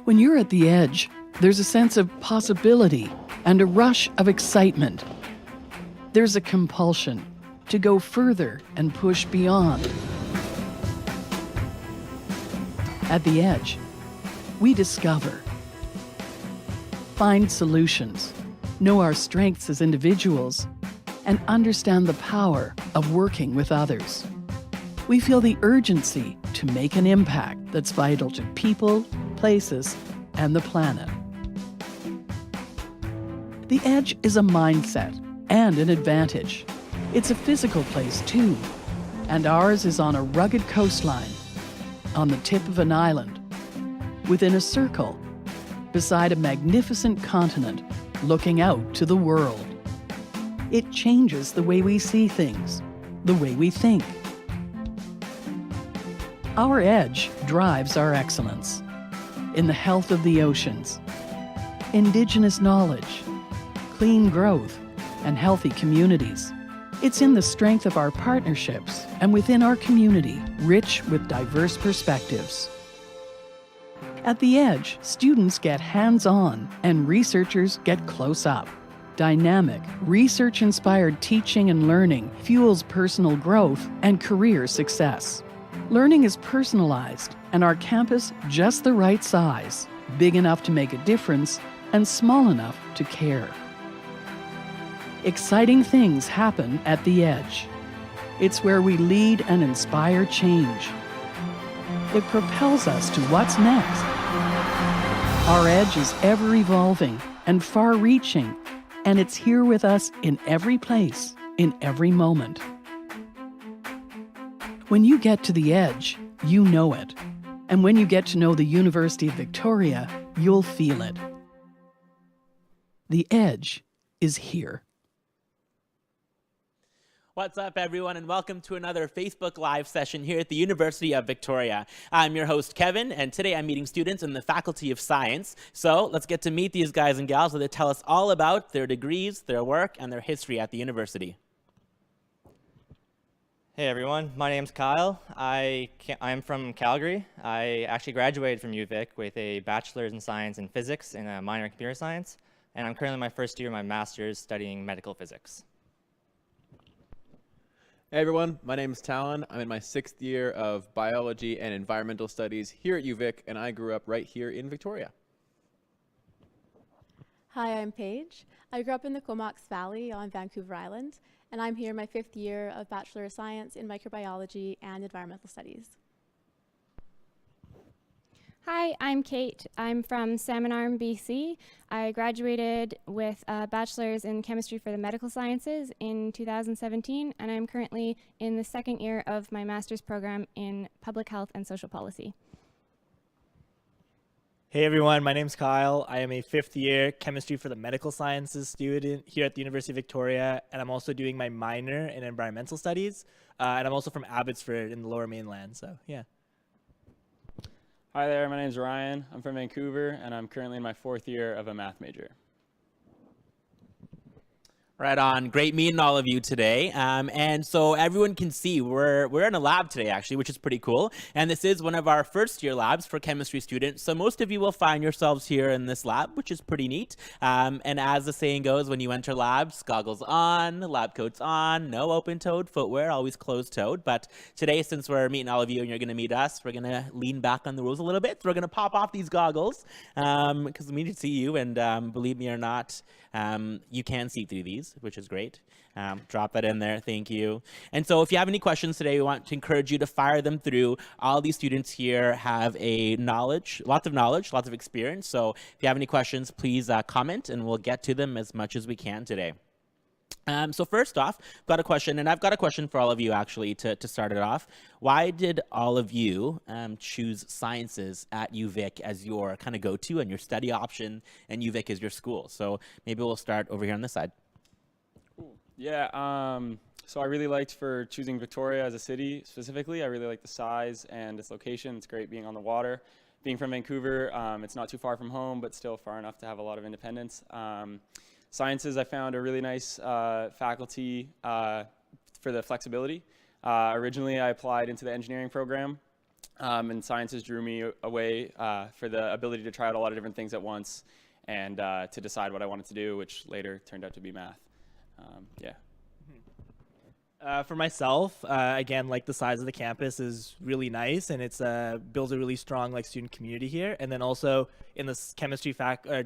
When you're at the edge, there's a sense of possibility and a rush of excitement. There's a compulsion to go further and push beyond. At the edge, we discover, find solutions, know our strengths as individuals, and understand the power of working with others. We feel the urgency to make an impact that's vital to people, places, and the planet. The edge is a mindset and an advantage. It's a physical place too, and ours is on a rugged coastline, on the tip of an island, within a circle, beside a magnificent continent looking out to the world. It changes the way we see things, the way we think. Our edge drives our excellence in the health of the oceans, indigenous knowledge, clean growth, and healthy communities. It's in the strength of our partnerships and within our community, rich with diverse perspectives. At the edge, students get hands-on and researchers get close up. Dynamic, research-inspired teaching and learning fuels personal growth and career success. Learning is personalized, and our campus just the right size, big enough to make a difference and small enough to care. Exciting things happen at the edge. It's where we lead and inspire change. It propels us to what's next. Our edge is ever evolving and far-reaching, and it's here with us in every place, in every moment. When you get to the edge, you know it. And when you get to know the University of Victoria, you'll feel it. The edge is here. What's up, everyone, and welcome to another Facebook Live session here at the University of Victoria. I'm your host, Kevin, and today I'm meeting students in the Faculty of Science. So let's get to meet these guys and gals so they tell us all about their degrees, their work, and their history at the university. Hey everyone, my name's Kyle. I'm from Calgary. I actually graduated from UVic with a bachelor's in science in physics and a minor in computer science, and I'm currently in my first year of my master's studying medical physics. Hey everyone, my name is Talon. I'm in my 6th year of biology and environmental studies here at UVic, and I grew up right here in Victoria. Hi, I'm Paige. I grew up in the Comox Valley on Vancouver Island, and I'm here in my 5th year of Bachelor of Science in Microbiology and Environmental Studies. Hi, I'm Kate. I'm from Salmon Arm, BC. I graduated with a bachelor's in chemistry for the medical sciences in 2017, and I'm currently in the 2nd year of my master's program in public health and social policy. Hey everyone, my name's Kyle. I am a 5th year chemistry for the medical sciences student here at the University of Victoria, and I'm also doing my minor in environmental studies, and I'm also from Abbotsford in the Lower Mainland, so yeah. Hi there, my name's Ryan. I'm from Vancouver, and I'm currently in my 4th year of a math major. Right on. Great meeting all of you today. And so everyone can see we're in a lab today, actually, which is pretty cool. And this is one of our first year labs for chemistry students. So most of you will find yourselves here in this lab, which is pretty neat. And as the saying goes, when you enter labs, goggles on, lab coats on, no open-toed footwear, always closed-toed. But today, since we're meeting all of you and you're going to meet us, we're going to lean back on the rules a little bit. So we're going to pop off these goggles because we need to see you. And believe me or not, you can see through these, which is great. Drop that in there. Thank you. And so if you have any questions today, we want to encourage you to fire them through. All these students here have lots of experience. So if you have any questions, please comment and we'll get to them as much as we can today. So first off, I've got a question, and I've got a question for all of you actually to start it off. Why did all of you choose sciences at UVic as your kind of go-to and your study option, and UVic is your school? So maybe we'll start over here on this side. Cool. Yeah, so I really liked for choosing Victoria as a city specifically. I really like the size and its location. It's great being on the water. Being from Vancouver, it's not too far from home, but still far enough to have a lot of independence. Sciences, I found a really nice faculty for the flexibility. Originally, I applied into the engineering program, And sciences drew me away for the ability to try out a lot of different things at once and to decide what I wanted to do, which later turned out to be math. Yeah. For myself, again, like the size of the campus is really nice, and it's builds a really strong like student community here. And then also in the chemistry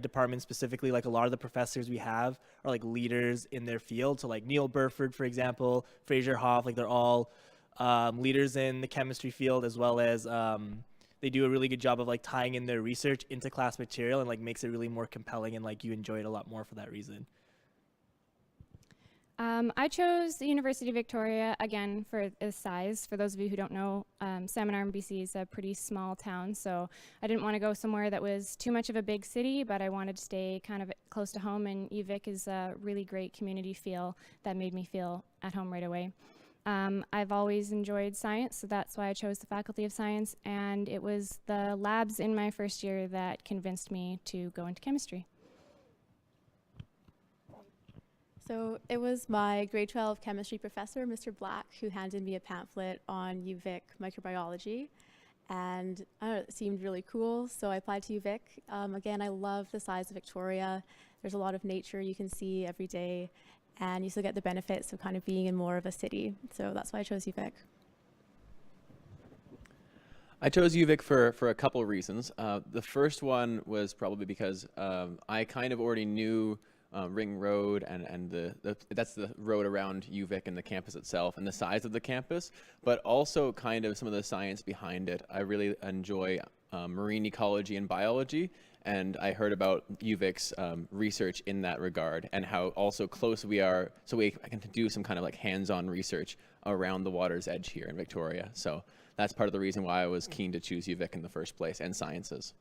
department specifically, like a lot of the professors we have are like leaders in their field. So like Neil Burford, for example, Fraser Hoff, like they're all leaders in the chemistry field, as well as they do a really good job of like tying in their research into class material and like makes it really more compelling, and like you enjoy it a lot more for that reason. I chose the University of Victoria, again, for its size. For those of you who don't know, Salmon Arm, BC is a pretty small town, so I didn't want to go somewhere that was too much of a big city, but I wanted to stay kind of close to home, and UVic is a really great community feel that made me feel at home right away. I've always enjoyed science, so that's why I chose the Faculty of Science, and it was the labs in my first year that convinced me to go into chemistry. So it was my grade 12 chemistry professor, Mr. Black, who handed me a pamphlet on UVic microbiology, and I don't know, it seemed really cool, so I applied to UVic. Again, I love the size of Victoria. There's a lot of nature you can see every day, and you still get the benefits of kind of being in more of a city. So that's why I chose UVic. I chose UVic for a couple of reasons. The first one was probably because I kind of already knew Ring Road and that's the road around UVic and the campus itself and the size of the campus, but also kind of some of the science behind it. I really enjoy marine ecology and biology, and I heard about UVic's research in that regard and how also close we are, so I can do some kind of like hands-on research around the water's edge here in Victoria. So that's part of the reason why I was keen to choose UVic in the first place, and sciences.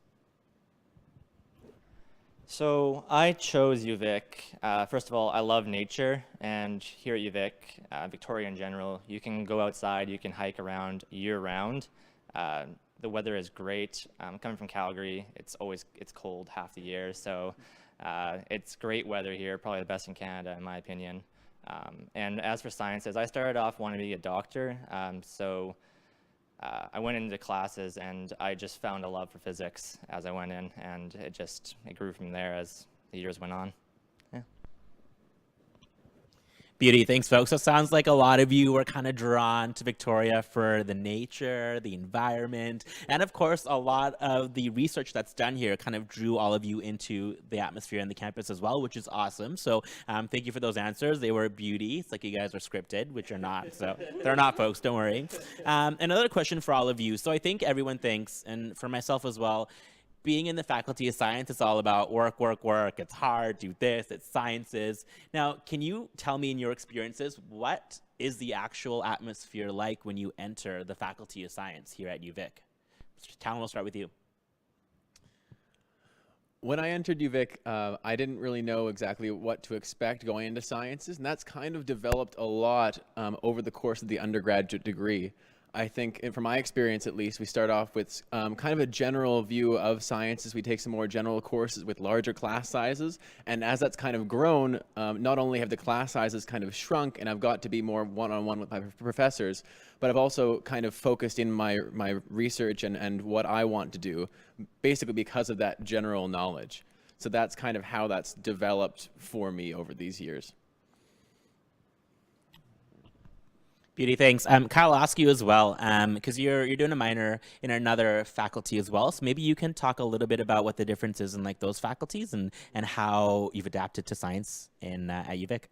So I chose UVic. First of all, I love nature, and here at UVic, Victoria in general, you can go outside, you can hike around year-round. The weather is great. Coming from Calgary, it's cold half the year, so it's great weather here, probably the best in Canada in my opinion. And as for sciences, I started off wanting to be a doctor, so I went into classes and I just found a love for physics as I went in, and it grew from there as the years went on. Yeah. Beauty. Thanks, folks. So it sounds like a lot of you were kind of drawn to Victoria for the nature, the environment, and of course, a lot of the research that's done here kind of drew all of you into the atmosphere and the campus as well, which is awesome. So thank you for those answers. They were beauty. It's like you guys are scripted, which are not. So they're not, folks. Don't worry. Another question for all of you. So I think everyone thinks, and for myself as well, being in the Faculty of Science, it's all about work, work, work. It's hard, do this, it's sciences. Now, can you tell me in your experiences, what is the actual atmosphere like when you enter the Faculty of Science here at UVic? Mr. Talon, we'll start with you. When I entered UVic, I didn't really know exactly what to expect going into sciences, and that's kind of developed a lot over the course of the undergraduate degree. I think, from my experience at least, we start off with kind of a general view of sciences. We take some more general courses with larger class sizes, and as that's kind of grown, not only have the class sizes kind of shrunk and I've got to be more one-on-one with my professors, but I've also kind of focused in my research and what I want to do, basically because of that general knowledge. So that's kind of how that's developed for me over these years. Beauty, thanks. Kyle, I'll ask you as well, because you're doing a minor in another faculty as well. So maybe you can talk a little bit about what the difference is in like those faculties and how you've adapted to science at UVic.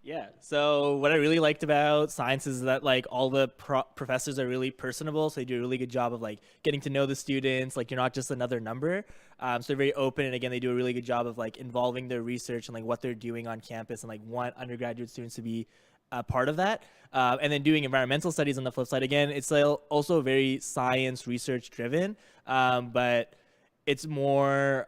Yeah, so what I really liked about science is that like all the professors are really personable, so they do a really good job of like getting to know the students. Like you're not just another number, so they're very open, and again they do a really good job of like involving their research and like what they're doing on campus, and like want undergraduate students to be a part of that. And then doing environmental studies on the flip side, again, it's also very science research driven, but it's more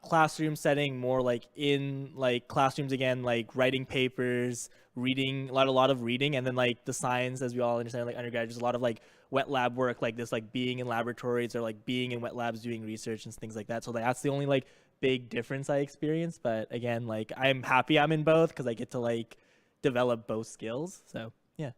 classroom setting, more like in like classrooms again, like writing papers, reading, a lot of reading, and then like the science, as we all understand, like undergraduates, a lot of like wet lab work, like this, like being in laboratories or like being in wet labs doing research and things like that. So that's the only like big difference I experienced. But again, like I'm happy I'm in both because I get to like develop both skills. So yeah.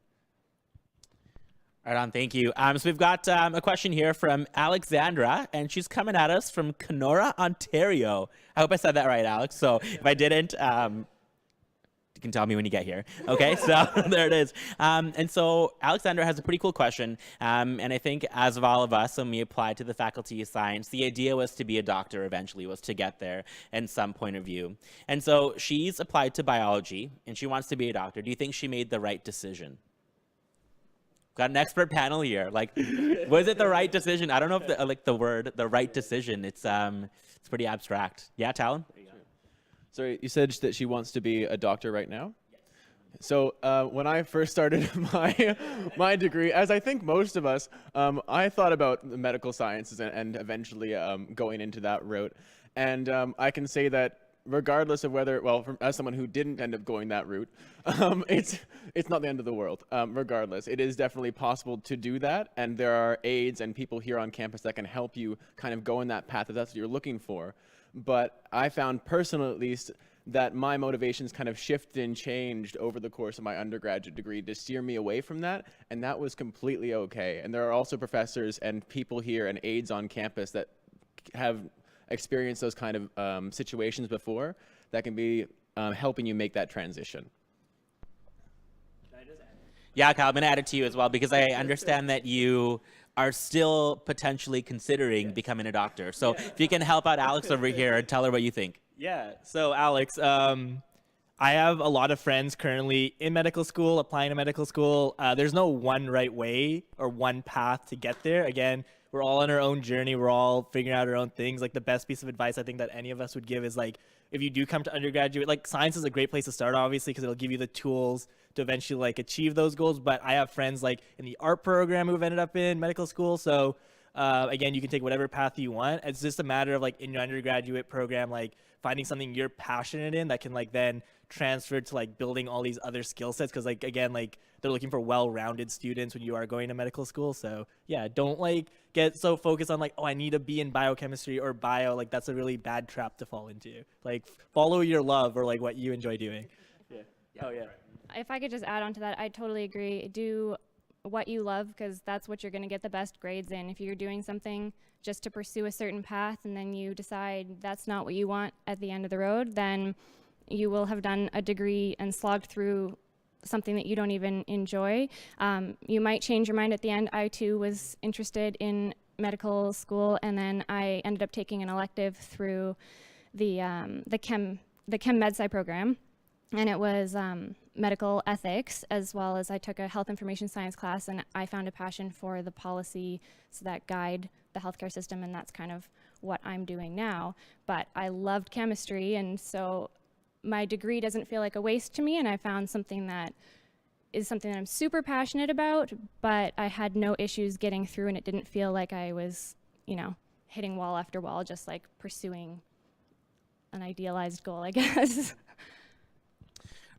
Right on, thank you. So we've got a question here from Alexandra, and she's coming at us from Kenora, Ontario. I hope I said that right, Alex. So if I didn't, you can tell me when you get here. Okay, so there it is. And so Alexandra has a pretty cool question. And I think as of all of us, when we applied to the Faculty of Science, the idea was to be a doctor eventually, was to get there in some point of view. And so she's applied to biology, and she wants to be a doctor. Do you think she made the right decision? Got an expert panel here. Like, was it the right decision? I don't know if the word, the right decision, it's pretty abstract. Yeah, Talon? So you said that she wants to be a doctor right now? Yes. So when I first started my degree, as I think most of us, I thought about the medical sciences and eventually going into that route. And I can say that regardless of whether, well, as someone who didn't end up going that route, it's not the end of the world. Regardless, it is definitely possible to do that, and there are aides and people here on campus that can help you kind of go in that path if that's what you're looking for. But I found personally, at least, that my motivations kind of shifted and changed over the course of my undergraduate degree to steer me away from that, and that was completely okay. And there are also professors and people here and aides on campus that have experienced those kind of situations before that can be helping you make that transition. Yeah, Kyle, I'm going to add it to you as well, because I understand that you are still potentially considering becoming a doctor. So if you can help out Alex over here and tell her what you think. Yeah, so Alex, I have a lot of friends currently in medical school, applying to medical school. There's no one right way or one path to get there. Again, we're all on our own journey. We're all figuring out our own things. Like, the best piece of advice I think that any of us would give is, like, if you do come to undergraduate, like, science is a great place to start, obviously, because it'll give you the tools to eventually, like, achieve those goals. But I have friends, like, in the art program who've ended up in medical school. So again, you can take whatever path you want. It's just a matter of, like, in your undergraduate program, like, finding something you're passionate in that can, like, then transfer to, like, building all these other skill sets. Because, like, again, like, they're looking for well-rounded students when you are going to medical school. So yeah, don't, like, get so focused on, like, oh, I need to be in biochemistry or bio. Like, that's a really bad trap to fall into. Like, follow your love or, like, what you enjoy doing. Yeah. Oh yeah. If I could just add on to that, I totally agree. Do what you love, because that's what you're going to get the best grades in. If you're doing something just to pursue a certain path and then you decide that's not what you want at the end of the road, then you will have done a degree and slogged through something that you don't even enjoy. You might change your mind at the end. I too was interested in medical school, and then I ended up taking an elective through the chem med sci program, and it was medical ethics, as well as I took a health information science class, and I found a passion for the policies that guide the healthcare system, and that's kind of what I'm doing now. But I loved chemistry, and so my degree doesn't feel like a waste to me, and I found something that is something that I'm super passionate about, but I had no issues getting through, and it didn't feel like I was, you know, hitting wall after wall, just like pursuing an idealized goal, I guess.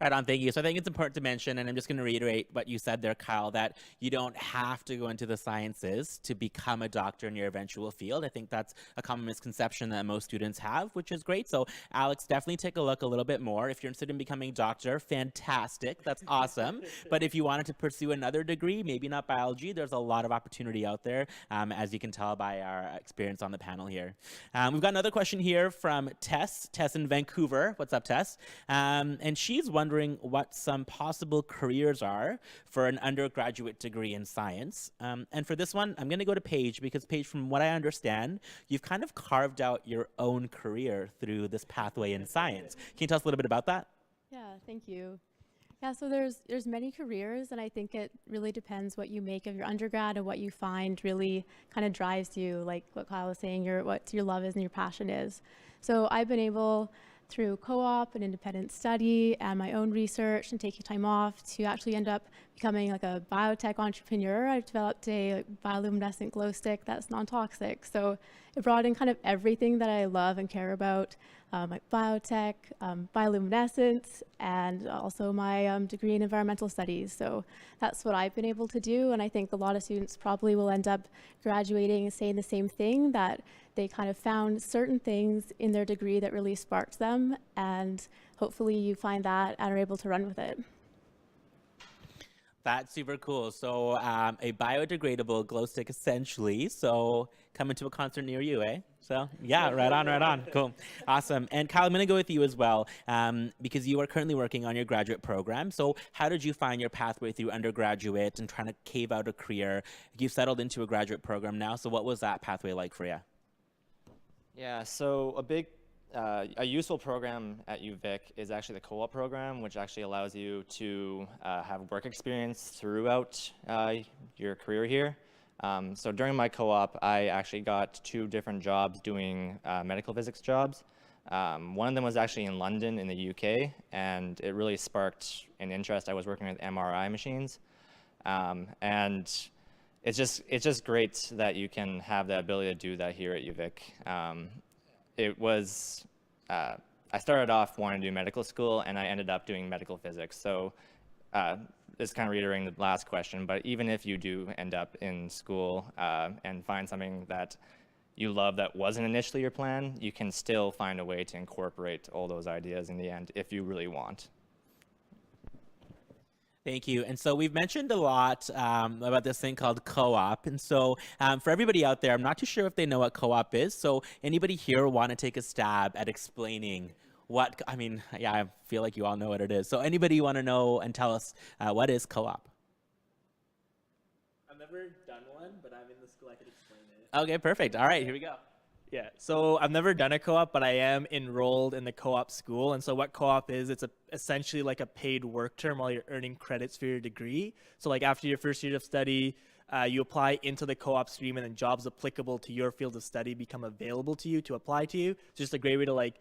Right on, thank you. So I think it's important to mention, and I'm just going to reiterate what you said there, Kyle, that you don't have to go into the sciences to become a doctor in your eventual field. I think that's a common misconception that most students have, which is great. So Alex, definitely take a look a little bit more. If you're interested in becoming a doctor, fantastic. That's awesome. But if you wanted to pursue another degree, maybe not biology, there's a lot of opportunity out there, as you can tell by our experience on the panel here. We've got another question here from Tess in Vancouver. What's up, Tess? And she's wondering what some possible careers are for an undergraduate degree in science. And for this one, I'm going to go to Paige, because Paige, from what I understand, you've kind of carved out your own career through this pathway in science. Can you tell us a little bit about that? Yeah, thank you. Yeah, so there's many careers, and I think it really depends what you make of your undergrad and what you find really kind of drives you, like what Kyle was saying, what your love is and your passion is. So I've been able, through co-op and independent study and my own research and taking time off, to actually end up becoming like a biotech entrepreneur. I developed a bioluminescent glow stick that's non-toxic. So it brought in kind of everything that I love and care about, like biotech, bioluminescence, and also my degree in environmental studies. So that's what I've been able to do, and I think a lot of students probably will end up graduating and saying the same thing, that they kind of found certain things in their degree that really sparked them, and hopefully you find that and are able to run with it. That's super cool. So a biodegradable glow stick essentially. So coming to a concert near you, eh? So yeah, right on, right on. Cool. Awesome. And Kyle, I'm going to go with you as well because you are currently working on your graduate program. So how did you find your pathway through undergraduate and trying to cave out a career? You've settled into a graduate program now. So what was that pathway like for you? Yeah, so a useful program at UVic is actually the co-op program, which actually allows you to have work experience throughout your career here. So during my co-op, I actually got 2 different jobs doing medical physics jobs. One of them was actually in London in the UK, and it really sparked an interest. I was working with MRI machines, and it's just great that you can have the ability to do that here at UVic. I started off wanting to do medical school, and I ended up doing medical physics. So it's kind of reiterating the last question, but even if you do end up in school and find something that you love that wasn't initially your plan, you can still find a way to incorporate all those ideas in the end if you really want. Thank you. And so we've mentioned a lot about this thing called co-op. And so for everybody out there, I'm not too sure if they know what co-op is. So anybody here want to take a stab at explaining what, I mean, yeah, I feel like you all know what it is. So anybody want to know and tell us what is co-op? I've never done one, but I'm in the school, I could explain it. Okay, perfect. All right, here we go. Yeah, so I've never done a co-op, but I am enrolled in the co-op school. And so what co-op is, it's essentially like a paid work term while you're earning credits for your degree. So like after your first year of study, you apply into the co-op stream, and then jobs applicable to your field of study become available to you to apply to you. It's just a great way to like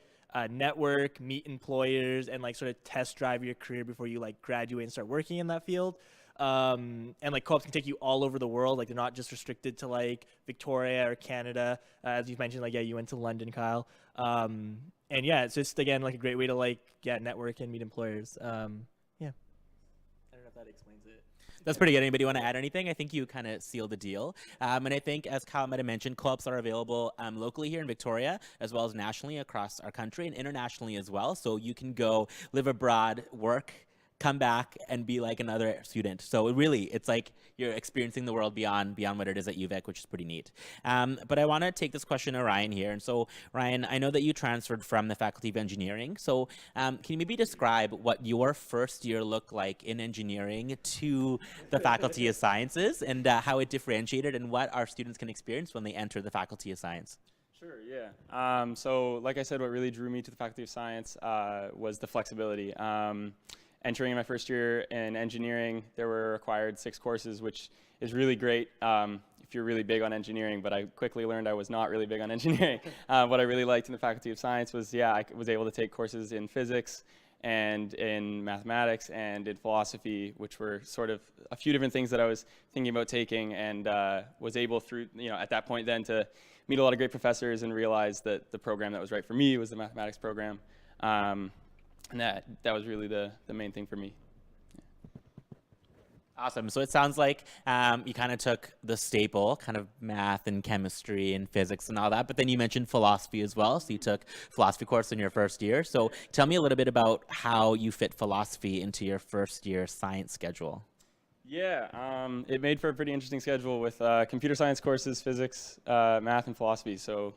network, meet employers, and like sort of test drive your career before you like graduate and start working in that field. And like co-ops can take you all over the world. Like they're not just restricted to like Victoria or Canada. As you mentioned, like, yeah, you went to London, Kyle. And yeah, it's just, again, like a great way to like, yeah, network and meet employers. Yeah. I don't know if that explains it. That's pretty good. Anybody want to add anything? I think you kind of sealed the deal. And I think, as Kyle might have mentioned, co-ops are available locally here in Victoria, as well as nationally across our country and internationally as well. So you can go live abroad, work, come back, and be like another student. So it's like you're experiencing the world beyond what it is at UVic, which is pretty neat. But I want to take this question to Ryan here. And so, Ryan, I know that you transferred from the Faculty of Engineering. So can you maybe describe what your first year looked like in engineering to the Faculty of Sciences, and how it differentiated, and what our students can experience when they enter the Faculty of Science? Sure, yeah. So like I said, what really drew me to the Faculty of Science was the flexibility. Entering in my first year in engineering, there were required 6 courses, which is really great if you're really big on engineering, but I quickly learned I was not really big on engineering. What I really liked in the Faculty of Science was, yeah, I was able to take courses in physics and in mathematics and in philosophy, which were sort of a few different things that I was thinking about taking, and was able through, at that point then to meet a lot of great professors and realize that the program that was right for me was the mathematics program. And that was really the main thing for me. Awesome. So it sounds like you kind of took the staple, kind of math and chemistry and physics and all that, but then you mentioned philosophy as well. So you took philosophy course in your first year. So tell me a little bit about how you fit philosophy into your first year science schedule. Yeah, it made for a pretty interesting schedule with computer science courses, physics, math, and philosophy. So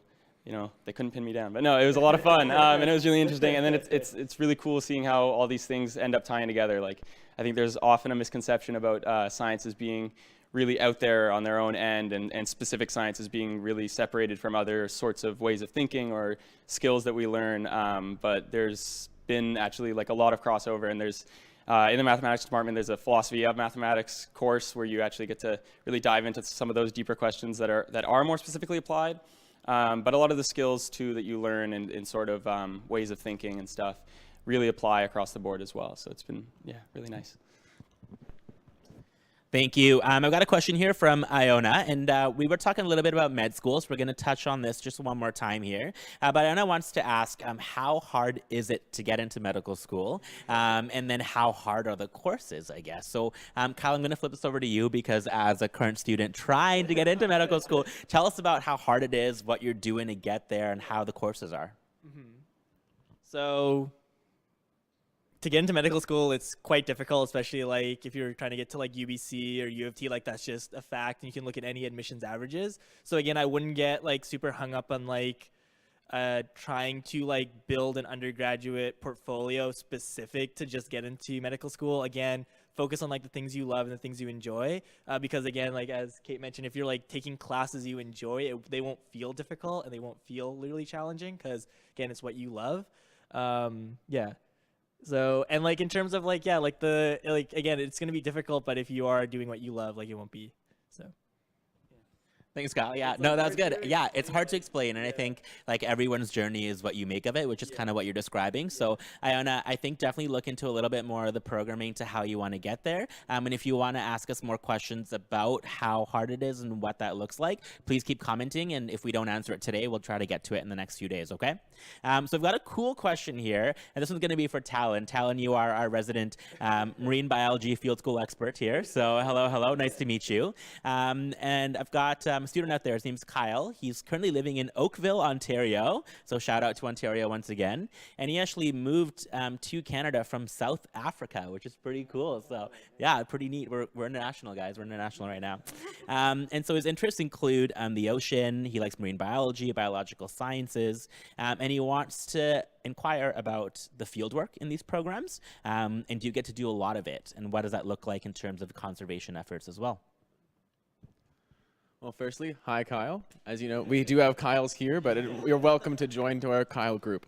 they couldn't pin me down. But no, it was a lot of fun, and it was really interesting. And then it's really cool seeing how all these things end up tying together. Like, I think there's often a misconception about science as being really out there on their own end, and specific science as being really separated from other sorts of ways of thinking or skills that we learn. But there's been actually like a lot of crossover, and there's in the mathematics department, there's a philosophy of mathematics course where you actually get to really dive into some of those deeper questions that are more specifically applied. But a lot of the skills, too, that you learn in sort of ways of thinking and stuff really apply across the board as well. So it's been, yeah, really nice. Thank you. I've got a question here from Iona, and we were talking a little bit about med schools. We're going to touch on this just one more time here. But Iona wants to ask, how hard is it to get into medical school? And then how hard are the courses, I guess? So, Kyle, I'm going to flip this over to you, because as a current student trying to get into medical school, tell us about how hard it is, what you're doing to get there, and how the courses are. Mm-hmm. So to get into medical school, it's quite difficult, especially like if you're trying to get to like UBC or U of T, like that's just a fact, and you can look at any admissions averages. So again, I wouldn't get like super hung up on like trying to like build an undergraduate portfolio specific to just get into medical school. Again, focus on like the things you love and the things you enjoy, because again, like as Kate mentioned, if you're like taking classes you enjoy, they won't feel difficult and they won't feel literally challenging, because again, it's what you love. Yeah. So, and like in terms of like, yeah, like again, it's going to be difficult, but if you are doing what you love, like it won't be. So Thanks, Kyle. Yeah, no, that's good. Yeah, it's hard to explain, and I think like everyone's journey is what you make of it, which is kind of what you're describing. So, Iona, I think definitely look into a little bit more of the programming to how you want to get there. And if you want to ask us more questions about how hard it is and what that looks like, please keep commenting. And if we don't answer it today, we'll try to get to it in the next few days. Okay. So I've got a cool question here, and this one's going to be for Talon. Talon, you are our resident marine biology field school expert here. So hello, nice to meet you. And I've got student out there. His name's Kyle. He's currently living in Oakville, Ontario. So shout out to Ontario once again. And he actually moved to Canada from South Africa, which is pretty cool. So yeah, pretty neat. We're international, guys. We're international right now. And so his interests include the ocean. He likes marine biology, biological sciences, and he wants to inquire about the fieldwork in these programs. And do you get to do a lot of it? And what does that look like in terms of conservation efforts as well? Well, firstly, hi, Kyle. As you know, we do have Kyles here, but you're welcome to join to our Kyle group.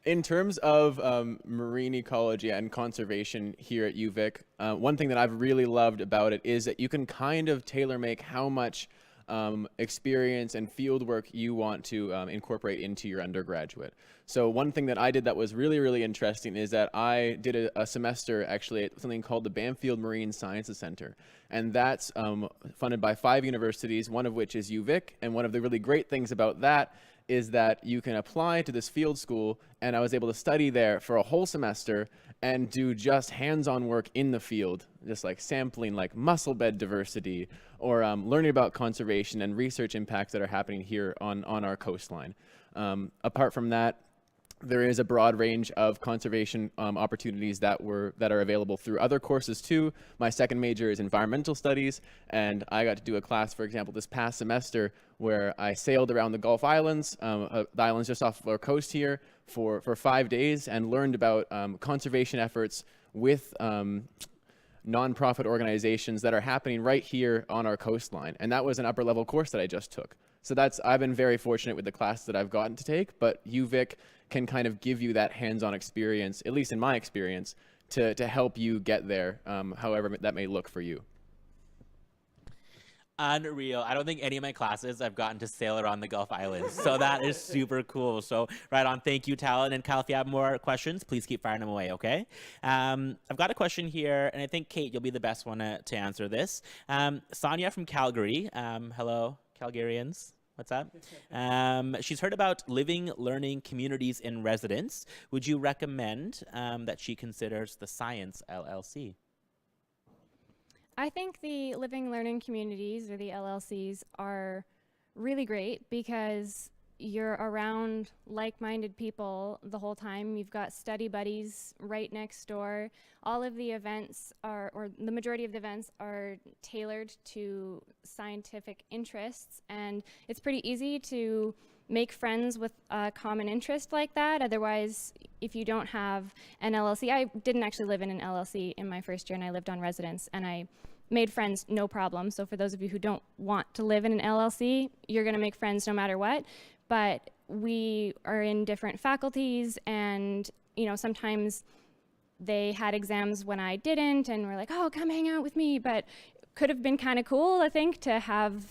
In terms of marine ecology and conservation here at UVic, one thing that I've really loved about it is that you can kind of tailor make how much experience and field work you want to incorporate into your undergraduate. So one thing that I did that was really, really interesting is that I did a semester actually at something called the Banfield Marine Sciences Center. And that's funded by 5 universities, one of which is UVic. And one of the really great things about that is that you can apply to this field school, and I was able to study there for a whole semester and do just hands-on work in the field, just like sampling like mussel bed diversity, or learning about conservation and research impacts that are happening here on our coastline. Apart from that, there is a broad range of conservation opportunities that are available through other courses too. My second major is environmental studies, and I got to do a class, for example, this past semester where I sailed around the Gulf Islands, the islands just off of our coast here, for 5 days, and learned about conservation efforts with nonprofit organizations that are happening right here on our coastline. And that was an upper level course that I just took. So I've been very fortunate with the classes that I've gotten to take, but UVic can kind of give you that hands-on experience, at least in my experience, to help you get there, however that may look for you. Unreal. I don't think any of my classes I've gotten to sail around the Gulf Islands. So that is super cool. So right on. Thank you, Talon. And Kyle, if you have more questions, please keep firing them away, okay? I've got a question here, and I think, Kate, you'll be the best one to answer this. Sonia from Calgary. Hello, Calgarians. What's up? She's heard about living learning communities in residence. Would you recommend that she considers the Science LLC? I think the living learning communities, or the LLCs, are really great because you're around like-minded people the whole time. You've got study buddies right next door. All of the events or the majority of the events are tailored to scientific interests, and it's pretty easy to make friends with a common interest like that. Otherwise, if you don't have an LLC, I didn't actually live in an LLC in my first year, and I lived on residence, and I made friends no problem. So for those of you who don't want to live in an LLC, you're gonna make friends no matter what. But we are in different faculties, and sometimes they had exams when I didn't, and we're like, oh, come hang out with me. But could have been kind of cool, I think, to have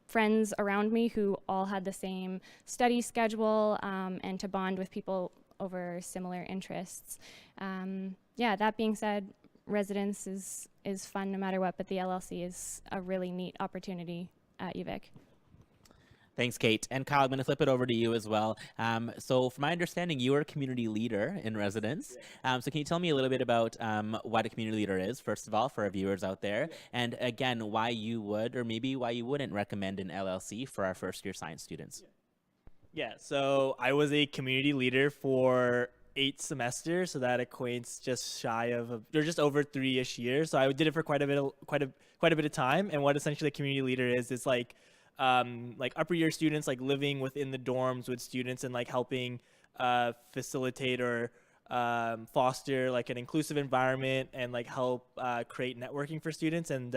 friends around me who all had the same study schedule, and to bond with people over similar interests. Yeah, that being said, residence is fun no matter what, but the LLC is a really neat opportunity at UVic. Thanks, Kate. And Kyle, I'm going to flip it over to you as well. So from my understanding, you are a community leader in residence. So can you tell me a little bit about what a community leader is, first of all, for our viewers out there? And again, why you would, or maybe why you wouldn't recommend an LLC for our first-year science students? Yeah, so I was a community leader for 8 semesters, so that equates just shy of, or just over 3-ish years. So I did it for quite a bit of time. And what essentially a community leader is like upper year students like living within the dorms with students and like helping facilitate or foster like an inclusive environment and like help create networking for students. And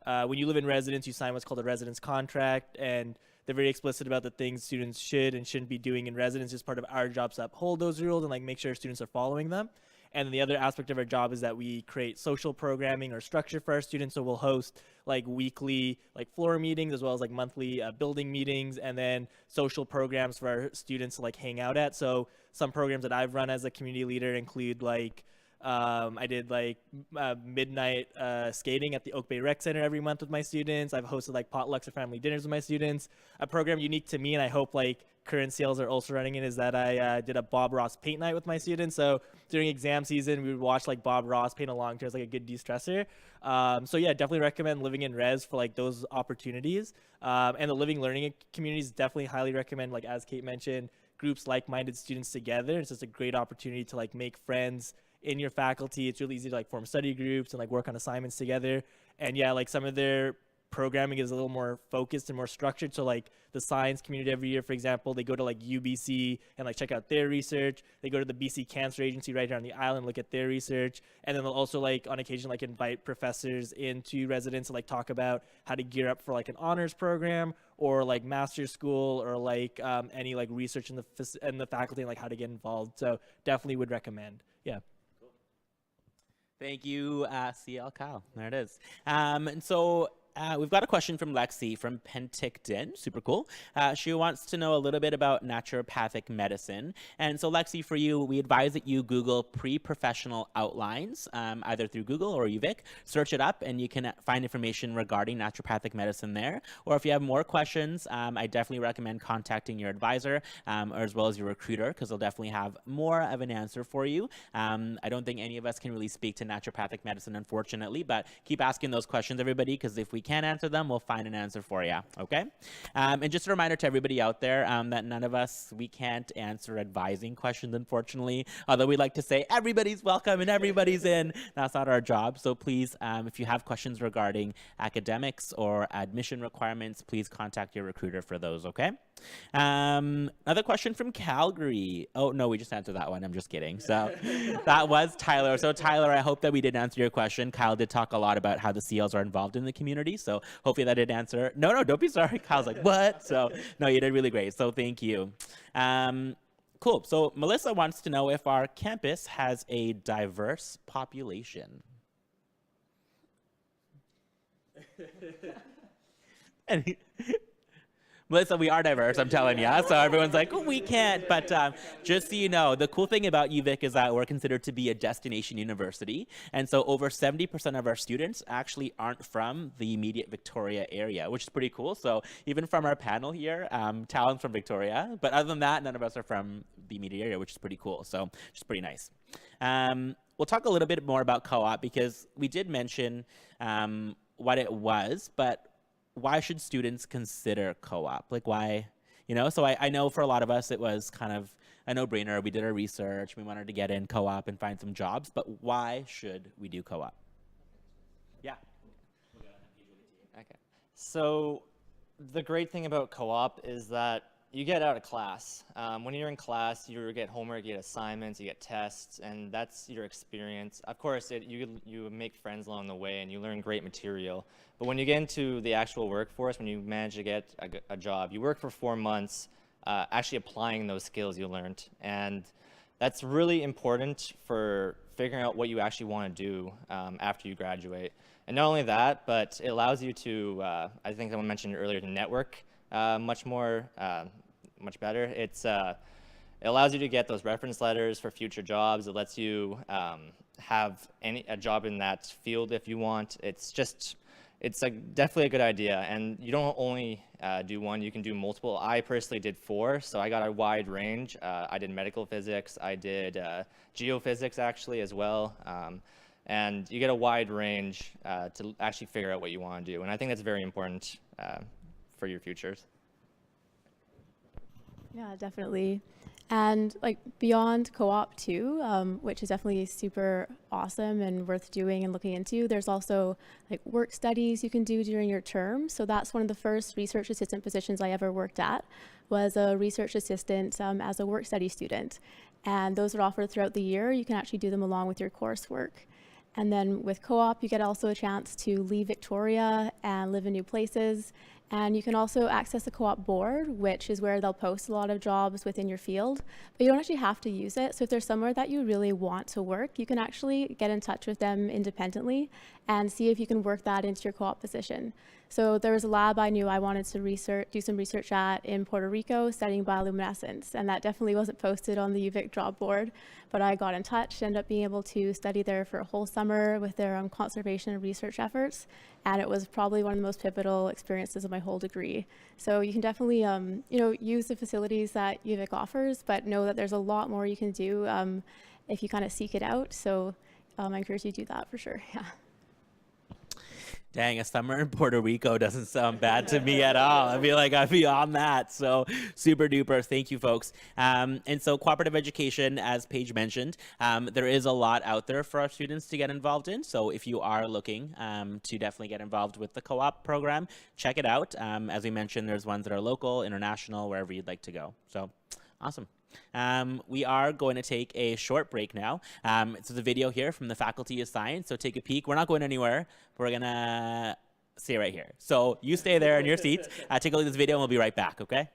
when you live in residence, you sign what's called a residence contract, and they're very explicit about the things students should and shouldn't be doing in residence. As part of our jobs to uphold those rules and like make sure students are following them. And the other aspect of our job is that we create social programming or structure for our students. So we'll host like weekly like floor meetings as well as like monthly building meetings, and then social programs for our students to like hang out at. So some programs that I've run as a community leader include like I did like midnight skating at the Oak Bay Rec Center every month with my students. I've hosted like potlucks or family dinners with my students. A program unique to me, and I hope like current sales are also running it, is that I did a Bob Ross paint night with my students. So during exam season, we would watch like Bob Ross paint along to us, like a good de-stressor. So yeah, definitely recommend living in res for like those opportunities. And the living learning communities definitely highly recommend, like as Kate mentioned, groups like-minded students together. It's just a great opportunity to like make friends in your faculty. It's really easy to like form study groups and like work on assignments together. And yeah, like some of their programming is a little more focused and more structured. So like the science community every year, for example, they go to like UBC and like check out their research. They go to the BC Cancer Agency right here on the island, look at their research. And then they'll also like on occasion like invite professors into residence to like talk about how to gear up for like an honors program or like master's school or like any like research in the faculty and like how to get involved. So definitely would recommend. Yeah. Thank you, CL Kyle. There it is. And so we've got a question from Lexi from Penticton. Super cool. She wants to know a little bit about naturopathic medicine. And so Lexi, for you, we advise that you Google pre-professional outlines, either through Google or UVic. Search it up and you can find information regarding naturopathic medicine there. Or if you have more questions, I definitely recommend contacting your advisor or as well as your recruiter, because they'll definitely have more of an answer for you. I don't think any of us can really speak to naturopathic medicine, unfortunately, but keep asking those questions, everybody, because if we can't answer them, we'll find an answer for you, okay? And just a reminder to everybody out there that none of us, we can't answer advising questions, unfortunately, although we like to say everybody's welcome and everybody's in. That's not our job. So please, if you have questions regarding academics or admission requirements, please contact your recruiter for those, okay? Another question from Calgary. Oh, no, we just answered that one. I'm just kidding. So that was Tyler. So Tyler, I hope that we did answer your question. Kyle did talk a lot about how the CLs are involved in the community. So hopefully that did answer. No, don't be sorry. Kyle's like, what? So no, you did really great. So thank you. Cool. So Melissa wants to know if our campus has a diverse population. Melissa, we are diverse, I'm telling you. So everyone's like, oh, we can't. But just so you know, the cool thing about UVic is that we're considered to be a destination university. And so over 70% of our students actually aren't from the immediate Victoria area, which is pretty cool. So even from our panel here, Talon's from Victoria. But other than that, none of us are from the immediate area, which is pretty cool. So just pretty nice. We'll talk a little bit more about co-op because we did mention what it was, but why should students consider co-op? Like why, you know, so I know for a lot of us, it was kind of a no-brainer. We did our research. We wanted to get in co-op and find some jobs, but why should we do co-op? Yeah. Okay. So the great thing about co-op is that you get out of class. When you're in class, you get homework, you get assignments, you get tests, and that's your experience. Of course, you make friends along the way and you learn great material. But when you get into the actual workforce, when you manage to get a job, you work for 4 months actually applying those skills you learned. And that's really important for figuring out what you actually want to do after you graduate. And not only that, but it allows you to, I think someone mentioned earlier, to network much better. It allows you to get those reference letters for future jobs. It lets you have a job in that field if you want. It's definitely a good idea. And you don't only do one, you can do multiple. I personally did 4, so I got a wide range. I did medical physics, I did geophysics actually as well. And you get a wide range to actually figure out what you want to do. And I think that's very important for your futures. Yeah, definitely. And like beyond co-op too, which is definitely super awesome and worth doing and looking into, there's also like work studies you can do during your term. So that's one of the first research assistant positions I ever worked at, was a research assistant as a work study student. And those are offered throughout the year. You can actually do them along with your coursework. And then with co-op, you get also a chance to leave Victoria and live in new places. And you can also access the co-op board, which is where they'll post a lot of jobs within your field, but you don't actually have to use it. So if there's somewhere that you really want to work, you can actually get in touch with them independently and see if you can work that into your co-op position. So there was a lab I knew I wanted to do some research at in Puerto Rico, studying bioluminescence, and that definitely wasn't posted on the UVic job board, but I got in touch, ended up being able to study there for a whole summer with their conservation and research efforts, and it was probably one of the most pivotal experiences of my whole degree. So you can definitely use the facilities that UVic offers, but know that there's a lot more you can do if you kind of seek it out. So I encourage you to do that for sure. Yeah. Dang, a summer in Puerto Rico doesn't sound bad to me at all. I feel like I'm beyond that. So super duper. Thank you, folks. And so cooperative education, as Paige mentioned, there is a lot out there for our students to get involved in. So if you are looking to definitely get involved with the co-op program, check it out. As we mentioned, there's ones that are local, international, wherever you'd like to go. So awesome. We are going to take a short break now. It's a video here from the Faculty of Science, so take a peek. We're not going anywhere. We're going to stay right here. So you stay there in your seats. Take a look at this video, and we'll be right back, okay?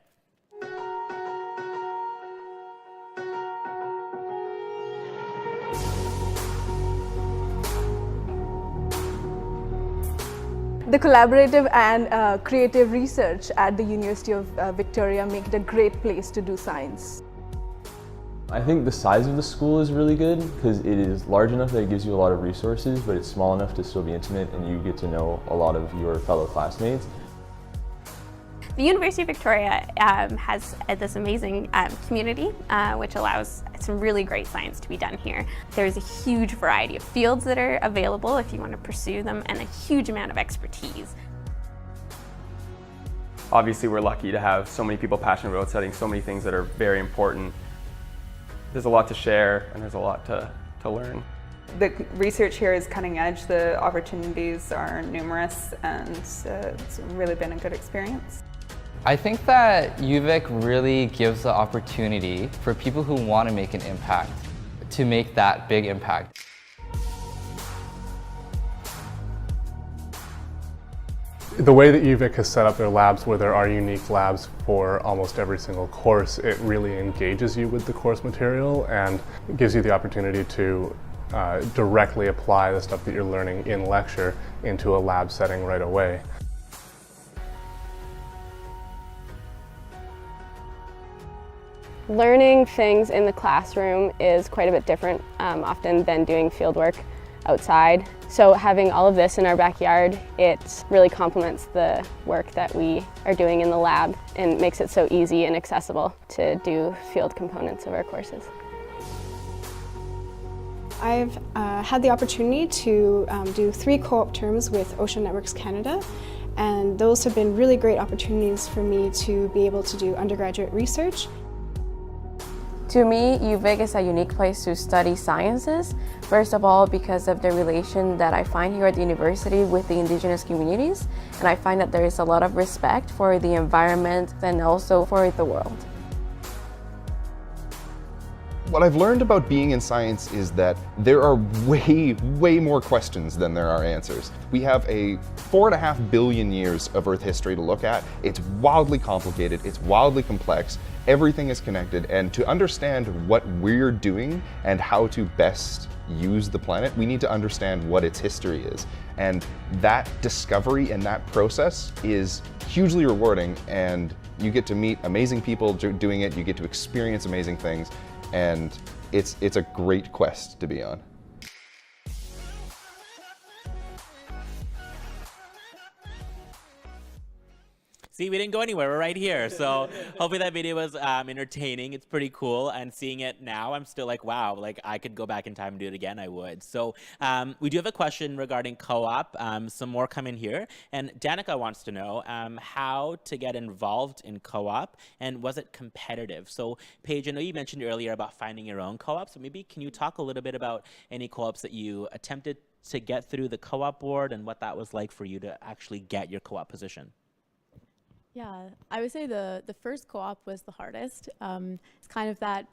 The collaborative and creative research at the University of Victoria make it a great place to do science. I think the size of the school is really good because it is large enough that it gives you a lot of resources, but it's small enough to still be intimate and you get to know a lot of your fellow classmates. The University of Victoria has this amazing community which allows some really great science to be done here. There's a huge variety of fields that are available if you want to pursue them, and a huge amount of expertise. Obviously, we're lucky to have so many people passionate about studying so many things that are very important. There's a lot to share and there's a lot to learn. The research here is cutting edge, the opportunities are numerous, and it's really been a good experience. I think that UVic really gives the opportunity for people who want to make an impact to make that big impact. The way that UVic has set up their labs, where there are unique labs for almost every single course, it really engages you with the course material and gives you the opportunity to directly apply the stuff that you're learning in lecture into a lab setting right away. Learning things in the classroom is quite a bit different often than doing fieldwork outside. So having all of this in our backyard, it really complements the work that we are doing in the lab and makes it so easy and accessible to do field components of our courses. I've had the opportunity to do 3 co-op terms with Ocean Networks Canada, and those have been really great opportunities for me to be able to do undergraduate research. To me, UVic is a unique place to study sciences. First of all, because of the relation that I find here at the university with the indigenous communities, and I find that there is a lot of respect for the environment and also for the world. What I've learned about being in science is that there are way more questions than there are answers. We have a 4.5 billion years of Earth history to look at. It's wildly complicated, it's wildly complex, everything is connected, and to understand what we're doing and how to best use the planet, we need to understand what its history is. And that discovery and that process is hugely rewarding, and you get to meet amazing people doing it, you get to experience amazing things, and it's a great quest to be on. See, we didn't go anywhere. We're right here. So hopefully that video was entertaining. It's pretty cool. And seeing it now, I'm still like, wow, like I could go back in time and do it again, I would. So we do have a question regarding co-op. Some more come in here. And Danica wants to know how to get involved in co-op, and was it competitive? So Paige, I know you mentioned earlier about finding your own co-op. So maybe can you talk a little bit about any co-ops that you attempted to get through the co-op board and what that was like for you to actually get your co-op position? Yeah, I would say the first co-op was the hardest. It's kind of that,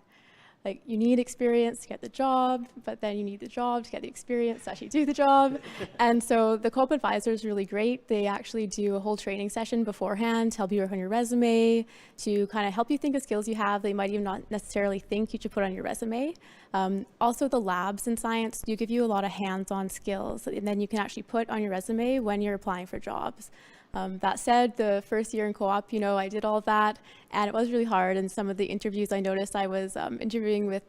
like, you need experience to get the job, but then you need the job to get the experience to actually do the job. And so the co-op advisor is really great. They actually do a whole training session beforehand to help you work on your resume, to kind of help you think of skills you have that you might even not necessarily think you should put on your resume. Also, the labs in science do give you a lot of hands-on skills, and then you can actually put on your resume when you're applying for jobs. That said, the first year in co-op, you know, I did all of that, and it was really hard. And some of the interviews I noticed I was interviewing with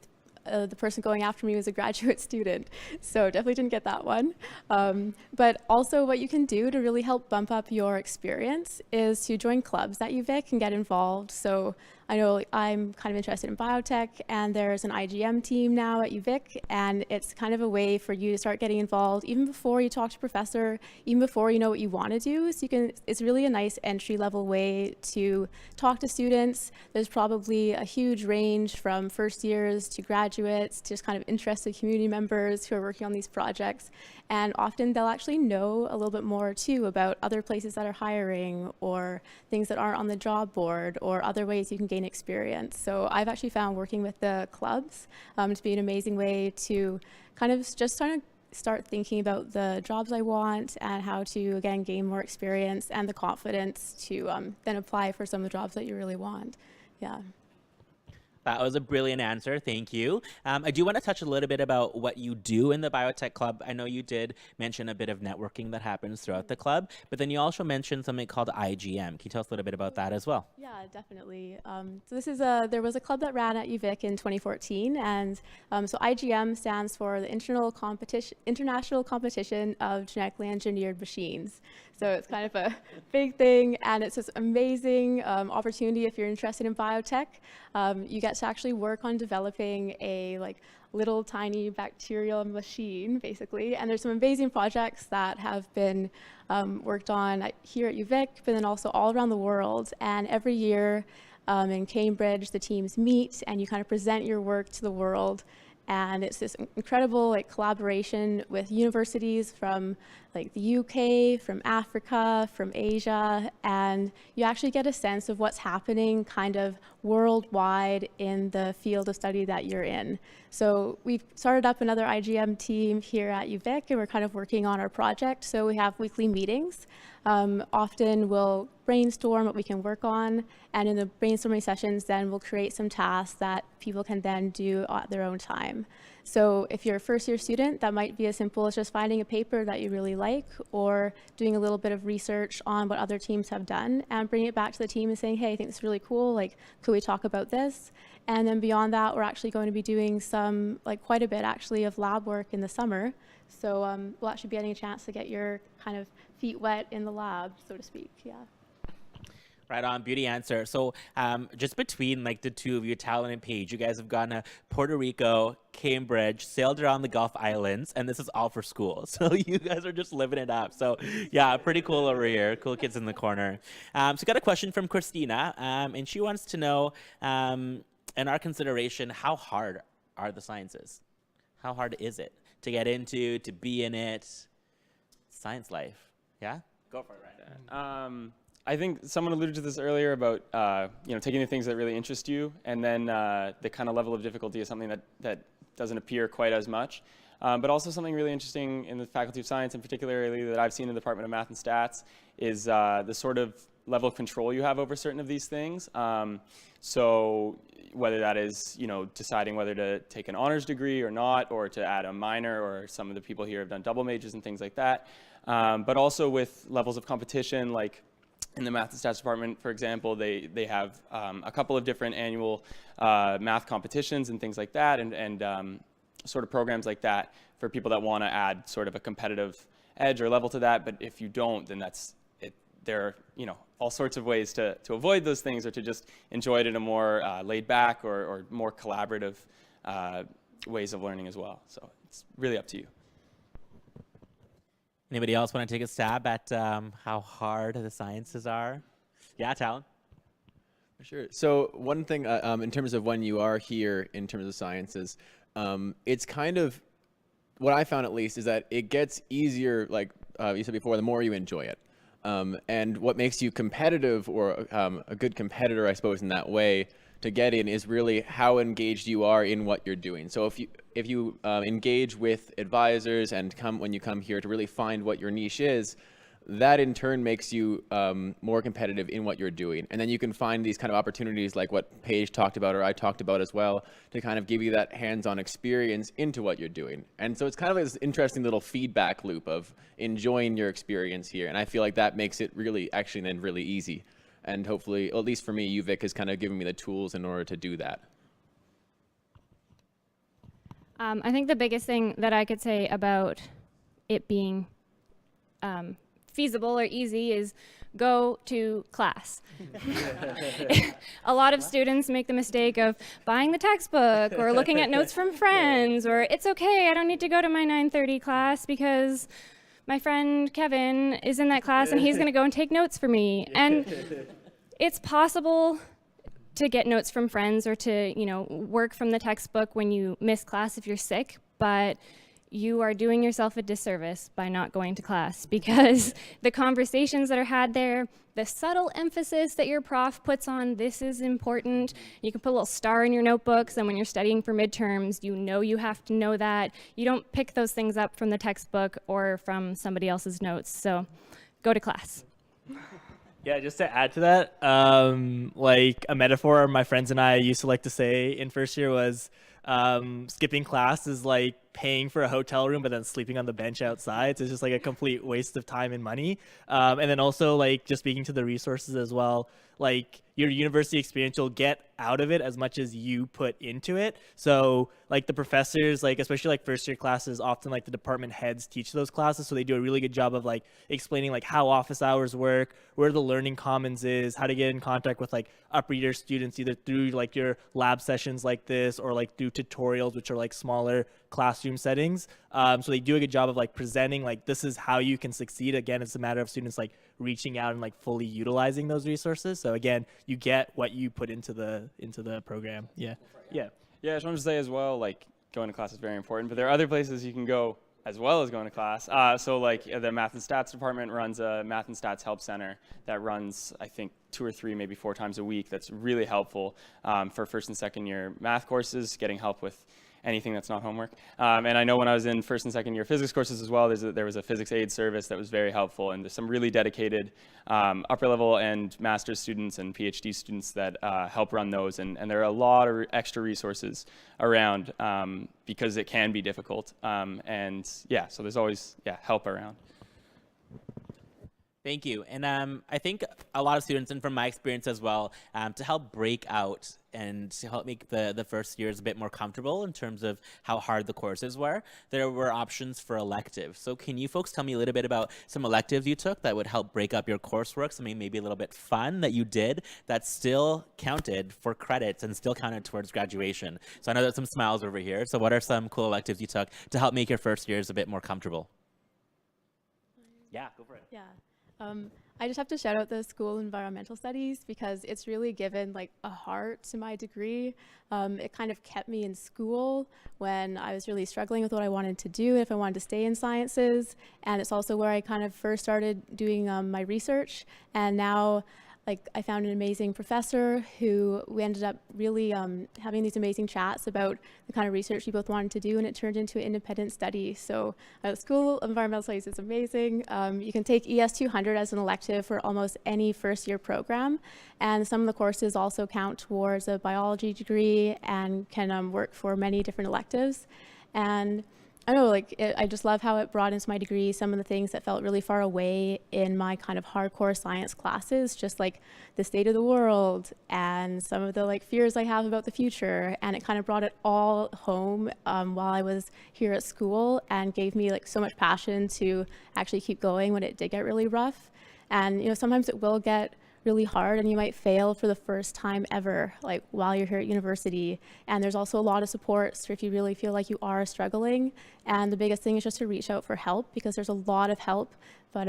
the person going after me was a graduate student, so definitely didn't get that one. But also what you can do to really help bump up your experience is to join clubs at UVic and get involved. So I know I'm kind of interested in biotech, and there's an IGM team now at UVic, and it's kind of a way for you to start getting involved even before you talk to professor, even before you know what you want to do. So you can, it's really a nice entry-level way to talk to students. There's probably a huge range from first years to graduates to just kind of interested community members who are working on these projects. And often they'll actually know a little bit more too about other places that are hiring, or things that aren't on the job board, or other ways you can gain experience. So I've actually found working with the clubs to be an amazing way to kind of just start thinking about the jobs I want and how to, again, gain more experience and the confidence to then apply for some of the jobs that you really want. Yeah. That was a brilliant answer. Thank you. I do want to touch a little bit about what you do in the biotech club. I know you did mention a bit of networking that happens throughout the club, but then you also mentioned something called IGM. Can you tell us a little bit about that as well? Yeah, definitely. So this is there was a club that ran at UVic in 2014, and so IGM stands for the International Competition of Genetically Engineered Machines. So it's kind of a big thing, and it's this amazing opportunity if you're interested in biotech. You get to actually work on developing a little tiny bacterial machine, basically. And there's some amazing projects that have been worked on here at UVic, but then also all around the world. And every year in Cambridge, the teams meet, and you kind of present your work to the world. And it's this incredible collaboration with universities from the UK, from Africa, from Asia, and you actually get a sense of what's happening kind of worldwide in the field of study that you're in. So we've started up another IGM team here at UVic, and we're kind of working on our project. So we have weekly meetings. Often we'll brainstorm what we can work on, and in the brainstorming sessions then we'll create some tasks that people can then do at their own time. So if you're a first-year student, that might be as simple as just finding a paper that you really like, or doing a little bit of research on what other teams have done and bringing it back to the team and saying, hey, I think this is really cool, could we talk about this? And then beyond that, we're actually going to be doing some, quite a bit actually, of lab work in the summer. So we'll actually be getting a chance to get your kind of feet wet in the lab, so to speak, yeah. Right on, beauty answer. So just between the two of you, Talon and Paige, you guys have gone to Puerto Rico, Cambridge, sailed around the Gulf Islands, and this is all for school. So you guys are just living it up. So yeah, pretty cool over here. Cool kids in the corner. So got a question from Christina, and she wants to know, in our consideration, how hard are the sciences? How hard is it to get into, to be in it? Science life, yeah? Go for it, Ryan. I think someone alluded to this earlier about taking the things that really interest you, and then the kind of level of difficulty is something that doesn't appear quite as much. But also something really interesting in the Faculty of Science, and particularly that I've seen in the Department of Math and Stats, is the sort of level of control you have over certain of these things. So whether that is deciding whether to take an honors degree or not, or to add a minor, or some of the people here have done double majors and things like that. But also with levels of competition, like in the Math and Stats department, for example, they have a couple of different annual math competitions and things like that, and sort of programs like that for people that want to add sort of a competitive edge or level to that. But if you don't, then there are, all sorts of ways to avoid those things or to just enjoy it in a more laid back or more collaborative ways of learning as well. So it's really up to you. Anybody else want to take a stab at how hard the sciences are? Yeah, Talon? Sure. So one thing in terms of when you are here in terms of sciences, it's kind of, what I found at least is that it gets easier, like you said before, the more you enjoy it. And what makes you competitive, or a good competitor, I suppose, in that way to get in, is really how engaged you are in what you're doing. So if you engage with advisors and when you come here to really find what your niche is, that in turn makes you more competitive in what you're doing. And then you can find these kind of opportunities like what Paige talked about, or I talked about as well, to kind of give you that hands-on experience into what you're doing. And so it's kind of like this interesting little feedback loop of enjoying your experience here. And I feel like that makes it really, actually then really easy. And hopefully, at least for me, UVic has kind of given me the tools in order to do that. I think the biggest thing that I could say about it being feasible or easy is go to class. A lot of students make the mistake of buying the textbook or looking at notes from friends, or it's okay, I don't need to go to my 9:30 class because my friend Kevin is in that class and he's going to go and take notes for me. And it's possible to get notes from friends or to, work from the textbook when you miss class if you're sick, but you are doing yourself a disservice by not going to class, because the conversations that are had there, the subtle emphasis that your prof puts on this is important. You can put a little star in your notebooks, and when you're studying for midterms, you have to know that. You don't pick those things up from the textbook or from somebody else's notes, so go to class. Yeah, just to add to that, like a metaphor my friends and I used to like to say in first year was skipping class is like paying for a hotel room but then sleeping on the bench outside. So it's just like a complete waste of time and money. And then also like just speaking to the resources as well, like your university experience, you'll get out of it as much as you put into it. So like the professors, like especially like first year classes, often like the department heads teach those classes. So they do a really good job of like explaining like how office hours work, where the learning commons is, how to get in contact with like upper year students, either through like your lab sessions like this or like through tutorials, which are like smaller classroom settings. So they do a good job of like presenting like this is how you can succeed. Again, it's a matter of students like reaching out and like fully utilizing those resources. So again, you get what you put into the program. Yeah. Yeah, I just wanted to say as well, like going to class is very important, but there are other places you can go as well as going to class. So like the math and stats department runs a math and stats help center that runs, I think, 2 or 3, maybe 4 times a week. That's really helpful for first and second year math courses, getting help with anything that's not homework. And I know when I was in first and second year physics courses as well, there was a physics aid service that was very helpful, and there's some really dedicated upper level and master's students and PhD students that help run those, and there are a lot of extra resources around because it can be difficult. And yeah, so there's always help around. Thank you. And I think a lot of students, and from my experience as well, to help break out and to help make the first years a bit more comfortable in terms of how hard the courses were, there were options for electives. So can you folks tell me a little bit about some electives you took that would help break up your coursework, something maybe a little bit fun that you did that still counted for credits and still counted towards graduation? So I know there's some smiles over here. So what are some cool electives you took to help make your first years a bit more comfortable? Yeah, go for it. Yeah. I just have to shout out the School of Environmental Studies because it's really given like a heart to my degree. It kind of kept me in school when I was really struggling with what I wanted to do, if I wanted to stay in sciences. And it's also where I kind of first started doing my research. And now I found an amazing professor who we ended up really having these amazing chats about the kind of research we both wanted to do, and it turned into an independent study. So School of Environmental Studies is amazing. You can take ES 200 as an elective for almost any first year program, and some of the courses also count towards a biology degree and can work for many different electives. And I don't know, I just love how it broadens my degree. Some of the things that felt really far away in my kind of hardcore science classes, just like the state of the world and some of the fears I have about the future. And it kind of brought it all home while I was here at school and gave me so much passion to actually keep going when it did get really rough. And sometimes it will get really hard and you might fail for the first time ever, like while you're here at university. And there's also a lot of support so if you really feel like you are struggling. And the biggest thing is just to reach out for help, because there's a lot of help. But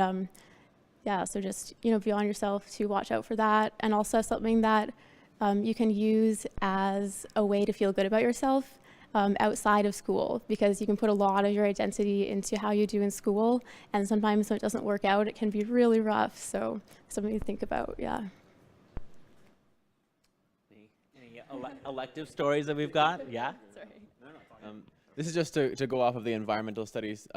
yeah, so just be on yourself to watch out for that. And also something that you can use as a way to feel good about yourself outside of school, because you can put a lot of your identity into how you do in school, and sometimes when it doesn't work out, it can be really rough. So something to think about. Yeah. Any elective stories that we've got? Yeah. Sorry. This is just to go off of the environmental studies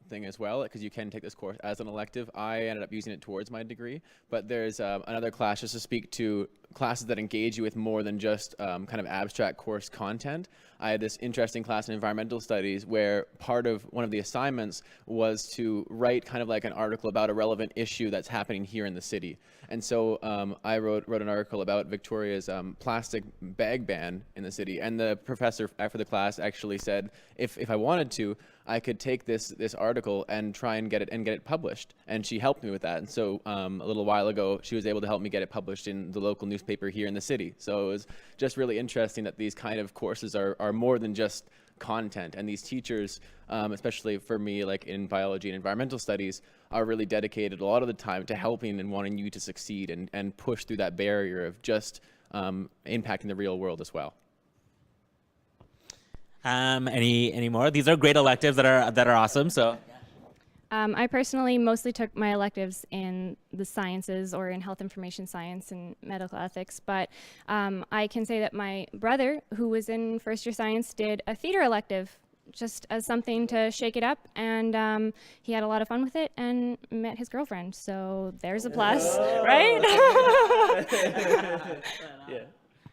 thing as well, because you can take this course as an elective. I ended up using it towards my degree, but there's another class just to speak to classes that engage you with more than just kind of abstract course content. I had this interesting class in environmental studies where part of one of the assignments was to write kind of like an article about a relevant issue that's happening here in the city. And so I wrote an article about Victoria's plastic bag ban in the city. And the professor after the class actually said, if I wanted to, I could take this article and try and get it published. And she helped me with that. And so a little while ago, she was able to help me get it published in the local newspaper here in the city. So it was just really interesting that these kind of courses are more than just content. And these teachers, especially for me, like in biology and environmental studies, are really dedicated a lot of the time to helping and wanting you to succeed and push through that barrier of just impacting the real world as well. Any more? These are great electives that are awesome. So. I personally mostly took my electives in the sciences or in health information science and medical ethics, but I can say that my brother, who was in first year science, did a theater elective just as something to shake it up, and he had a lot of fun with it and met his girlfriend, so there's a plus, right? Yeah.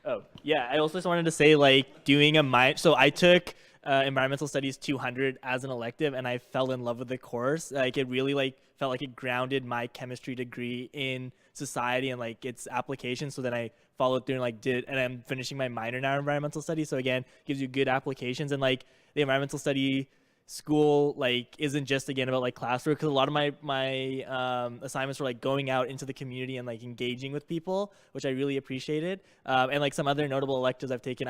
Oh, yeah, I also just wanted to say, like, doing so I took environmental studies 200 as an elective, and I fell in love with the course. Like, it really felt like it grounded my chemistry degree in society and like its application. So then I followed through and and I'm finishing my minor now in environmental studies. So again, gives you good applications, and like the environmental study school isn't just again about classwork, because a lot of my assignments were going out into the community and engaging with people, which I really appreciated. And some other notable electives I've taken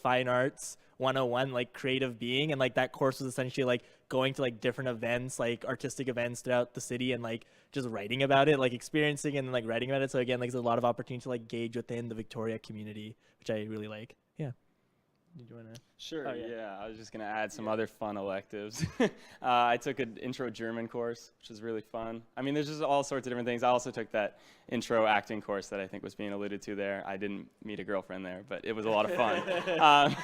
Fine Arts 101, creative being, and that course was essentially going to different events, artistic events throughout the city, and just writing about it, experiencing and writing about it. So again, there's a lot of opportunity to gauge within the Victoria community, which I really like. Yeah. Did you want to? Sure, yeah. I was just going to add some other fun electives. I took an intro German course, which was really fun. I mean, there's just all sorts of different things. I also took that intro acting course that I think was being alluded to there. I didn't meet a girlfriend there, but it was a lot of fun.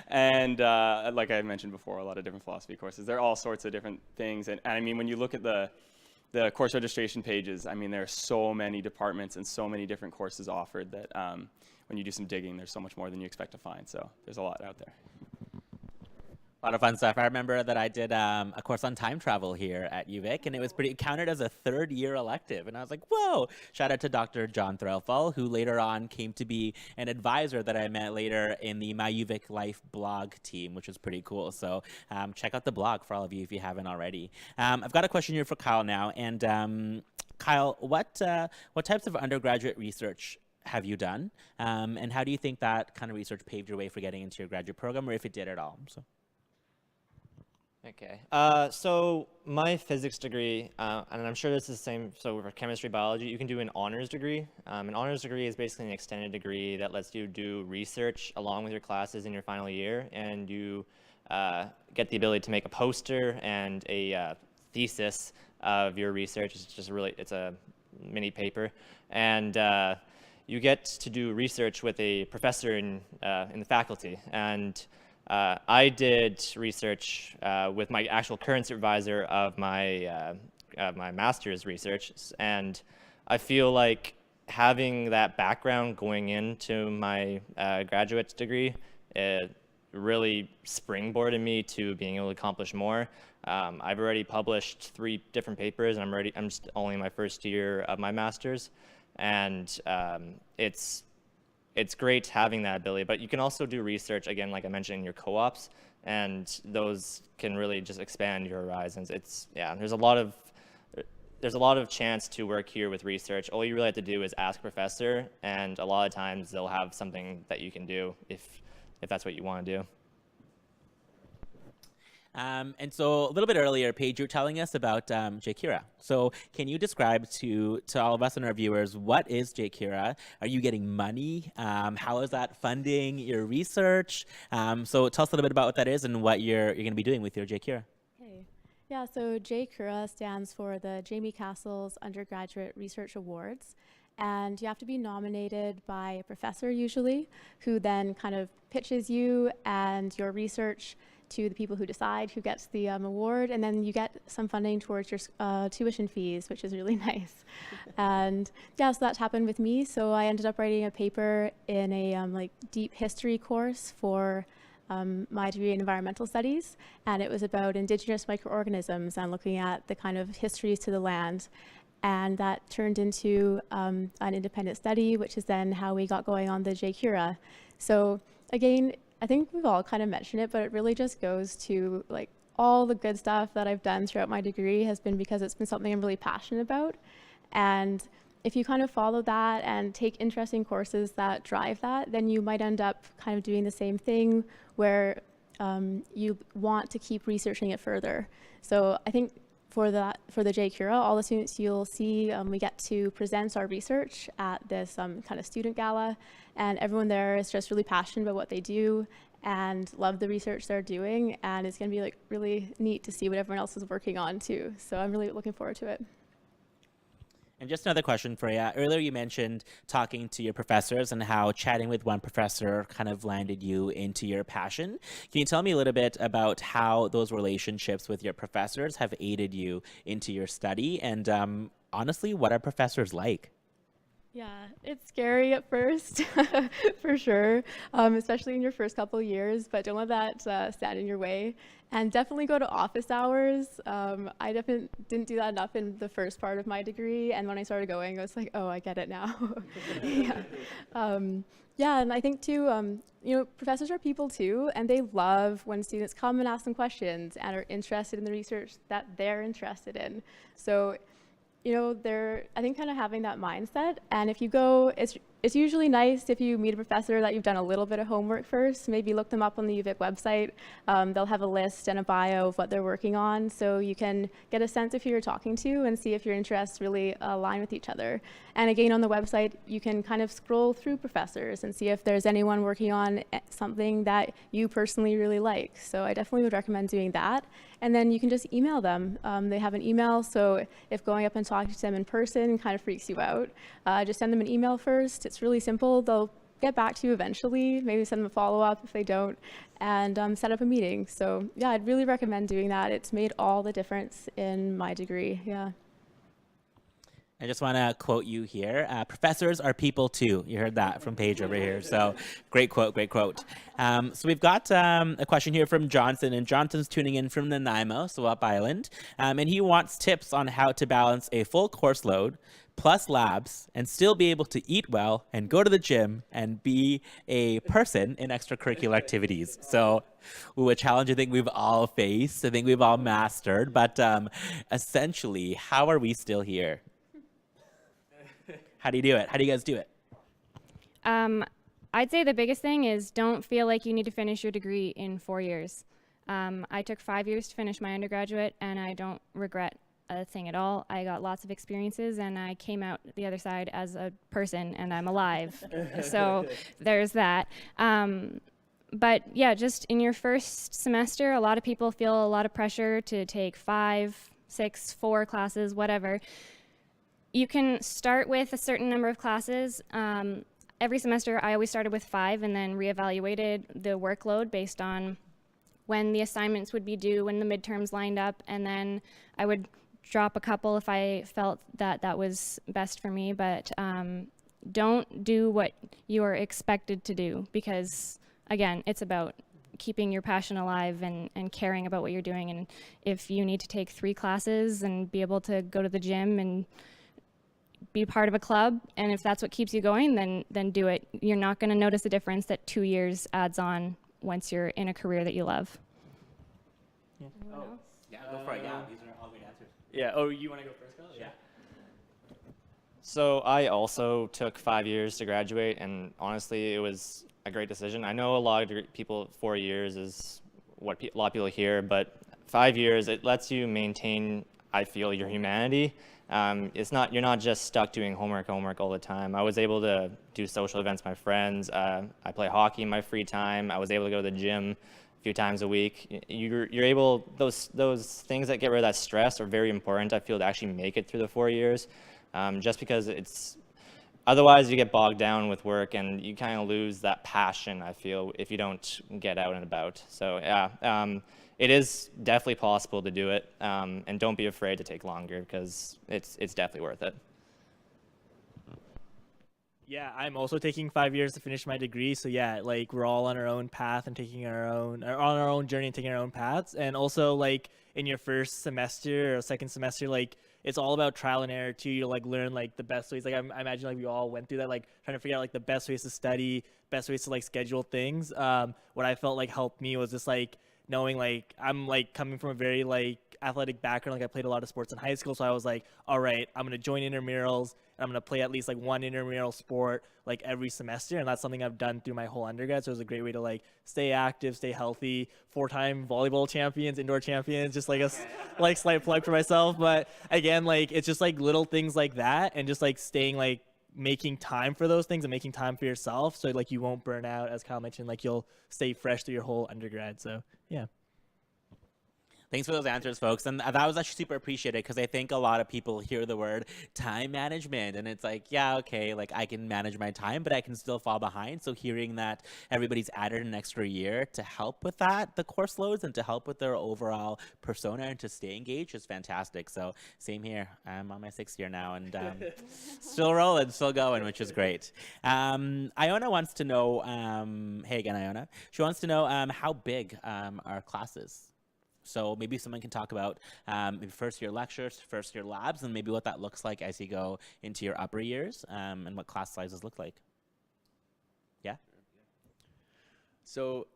And like I mentioned before, a lot of different philosophy courses. There are all sorts of different things. And I mean, when you look at the course registration pages, I mean, there are so many departments and so many different courses offered that when you do some digging, there's so much more than you expect to find. So there's a lot out there. A lot of fun stuff. I remember that I did a course on time travel here at UVic, and it was counted as a third-year elective. And I was like, whoa! Shout out to Dr. John Threlfall, who later on came to be an advisor that I met later in the My UVic Life blog team, which was pretty cool. So check out the blog for all of you if you haven't already. I've got a question here for Kyle now. And Kyle, what types of undergraduate research have you done? And how do you think that kind of research paved your way for getting into your graduate program, or if it did at all? So. Okay, so my physics degree, and I'm sure this is the same, so for chemistry, biology, you can do an honors degree. An honors degree is basically an extended degree that lets you do research along with your classes in your final year, and you get the ability to make a poster and a thesis of your research. It's just it's a mini paper, and you get to do research with a professor in the faculty. And I did research with my actual current supervisor of my master's research, and I feel like having that background going into my graduate degree really springboarded me to being able to accomplish more. I've already published 3 different papers, and I'm just only in my first year of my master's, and it's great having that ability, but you can also do research, again, like I mentioned, in your co-ops, and those can really just expand your horizons. There's a lot of there's a lot of chance to work here with research. All you really have to do is ask a professor, and a lot of times they'll have something that you can do if that's what you want to do. And so a little bit earlier, Paige, you were telling us about JCURA. So can you describe to all of us and our viewers, what is JCURA? Are you getting money? How is that funding your research? So tell us a little bit about what that is and what you're going to be doing with your JCURA. Okay. Yeah, so JCURA stands for the Jamie Castles Undergraduate Research Awards. And you have to be nominated by a professor usually, who then kind of pitches you and your research to the people who decide who gets the award, and then you get some funding towards your tuition fees, which is really nice. And yeah, so that happened with me. So I ended up writing a paper in a like deep history course for my degree in environmental studies, and it was about indigenous microorganisms and looking at the kind of histories to the land. And that turned into an independent study, which is then how we got going on the JCURA. So again, I think we've all kind of mentioned it, but it really just goes to like all the good stuff that I've done throughout my degree has been because it's been something I'm really passionate about. And if you kind of follow that and take interesting courses that drive that, then you might end up kind of doing the same thing where you want to keep researching it further. So I think for the JCURA, all the students you'll see, we get to present our research at this kind of student gala, and everyone there is just really passionate about what they do and love the research they're doing, and it's going to be like really neat to see what everyone else is working on too. So I'm really looking forward to it. And just another question for you. Earlier you mentioned talking to your professors and how chatting with one professor kind of landed you into your passion. Can you tell me a little bit about how those relationships with your professors have aided you into your study? And honestly, what are professors like? Yeah, it's scary at first, for sure, especially in your first couple of years, but don't let that stand in your way. And definitely go to office hours. I definitely didn't do that enough in the first part of my degree, and when I started going, I was like, oh, I get it now. Yeah. Yeah, and I think too, you know, professors are people too, and they love when students come and ask them questions and are interested in the research that they're interested in. So, you know, they're, I think, kind of having that mindset. And if you go, it's usually nice if you meet a professor that you've done a little bit of homework first. Maybe look them up on the UVic website. They'll have a list and a bio of what they're working on, so you can get a sense of who you're talking to and see if your interests really align with each other. And again, on the website, you can kind of scroll through professors and see if there's anyone working on something that you personally really like. So I definitely would recommend doing that. And then you can just email them. They have an email, so if going up and talking to them in person kind of freaks you out, just send them an email first. It's really simple. They'll get back to you eventually, maybe send them a follow-up if they don't, and set up a meeting. So yeah, I'd really recommend doing that. It's made all the difference in my degree, yeah. I just want to quote you here. Professors are people too. You heard that from Paige over here. So great quote, great quote. So we've got a question here from Johnson, and Johnson's tuning in from Nanaimo, so up island. And he wants tips on how to balance a full course load plus labs and still be able to eat well and go to the gym and be a person in extracurricular activities. So a challenge I think we've all faced, I think we've all mastered, but essentially, how are we still here? How do you do it? How do you guys do it? I'd say the biggest thing is don't feel like you need to finish your degree in 4 years. I took 5 years to finish my undergraduate, and I don't regret a thing at all. I got lots of experiences, and I came out the other side as a person, and I'm alive. So there's that. But yeah, just in your first semester, a lot of people feel a lot of pressure to take 5, 6, 4 classes, whatever. You can start with a certain number of classes. Every semester, I always started with 5 and then reevaluated the workload based on when the assignments would be due, when the midterms lined up, and then I would drop a couple if I felt that that was best for me. But don't do what you are expected to do because, again, it's about keeping your passion alive and caring about what you're doing. And if you need to take 3 classes and be able to go to the gym and be part of a club, and if that's what keeps you going, then do it. You're not going to notice a difference that 2 years adds on once you're in a career that you love. Yeah, go for it. Yeah, these are all great answers. Yeah. Oh, you want to go first, Kyle? Yeah. So I also took 5 years to graduate, and honestly, it was a great decision. I know a lot of people, 4 years is what a lot of people hear, but 5 years, it lets you maintain, I feel, your humanity. You're not just stuck doing homework all the time. I was able to do social events with my friends. I play hockey in my free time. I was able to go to the gym a few times a week. You're able, those things that get rid of that stress are very important, I feel, to actually make it through the 4 years. Just because otherwise you get bogged down with work and you kind of lose that passion, I feel, if you don't get out and about. So yeah, it is definitely possible to do it, and don't be afraid to take longer because it's definitely worth it. Yeah, I'm also taking 5 years to finish my degree. So yeah, like we're all on our own path and on our own journey and taking our own paths. And also like in your first semester or second semester, like it's all about trial and error too. You like learn like the best ways. Like I imagine like we all went through that, like trying to figure out like the best ways to study, best ways to like schedule things. What I felt like helped me was just like knowing like I'm like coming from a very like athletic background. Like I played a lot of sports in high school, so I was like, all right, I'm gonna join intramurals. I'm going to play at least like one intramural sport like every semester, and that's something I've done through my whole undergrad. So it was a great way to like stay active, stay healthy. 4-time volleyball champions, indoor champions, just like a like slight plug for myself. But again, like it's just like little things like that, and just like staying like making time for those things and making time for yourself, so like you won't burn out, as Kyle mentioned. Like you'll stay fresh through your whole undergrad. So yeah. Thanks for those answers, folks. And that was actually super appreciated because I think a lot of people hear the word time management and it's like, yeah, okay, like I can manage my time, but I can still fall behind. So hearing that everybody's added an extra year to help with that, the course loads, and to help with their overall persona and to stay engaged is fantastic. So same here. I'm on my 6th year now and still rolling, still going, which is great. Iona wants to know, hey again, Iona. She wants to know how big our classes. So maybe someone can talk about maybe first year lectures, first year labs, and maybe what that looks like as you go into your upper years, and what class sizes look like. Yeah? So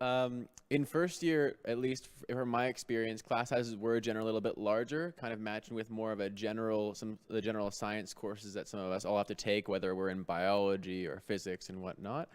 in first year, at least from my experience, class sizes were generally a little bit larger, kind of matching with more of a some of the general science courses that some of us all have to take, whether we're in biology or physics and whatnot.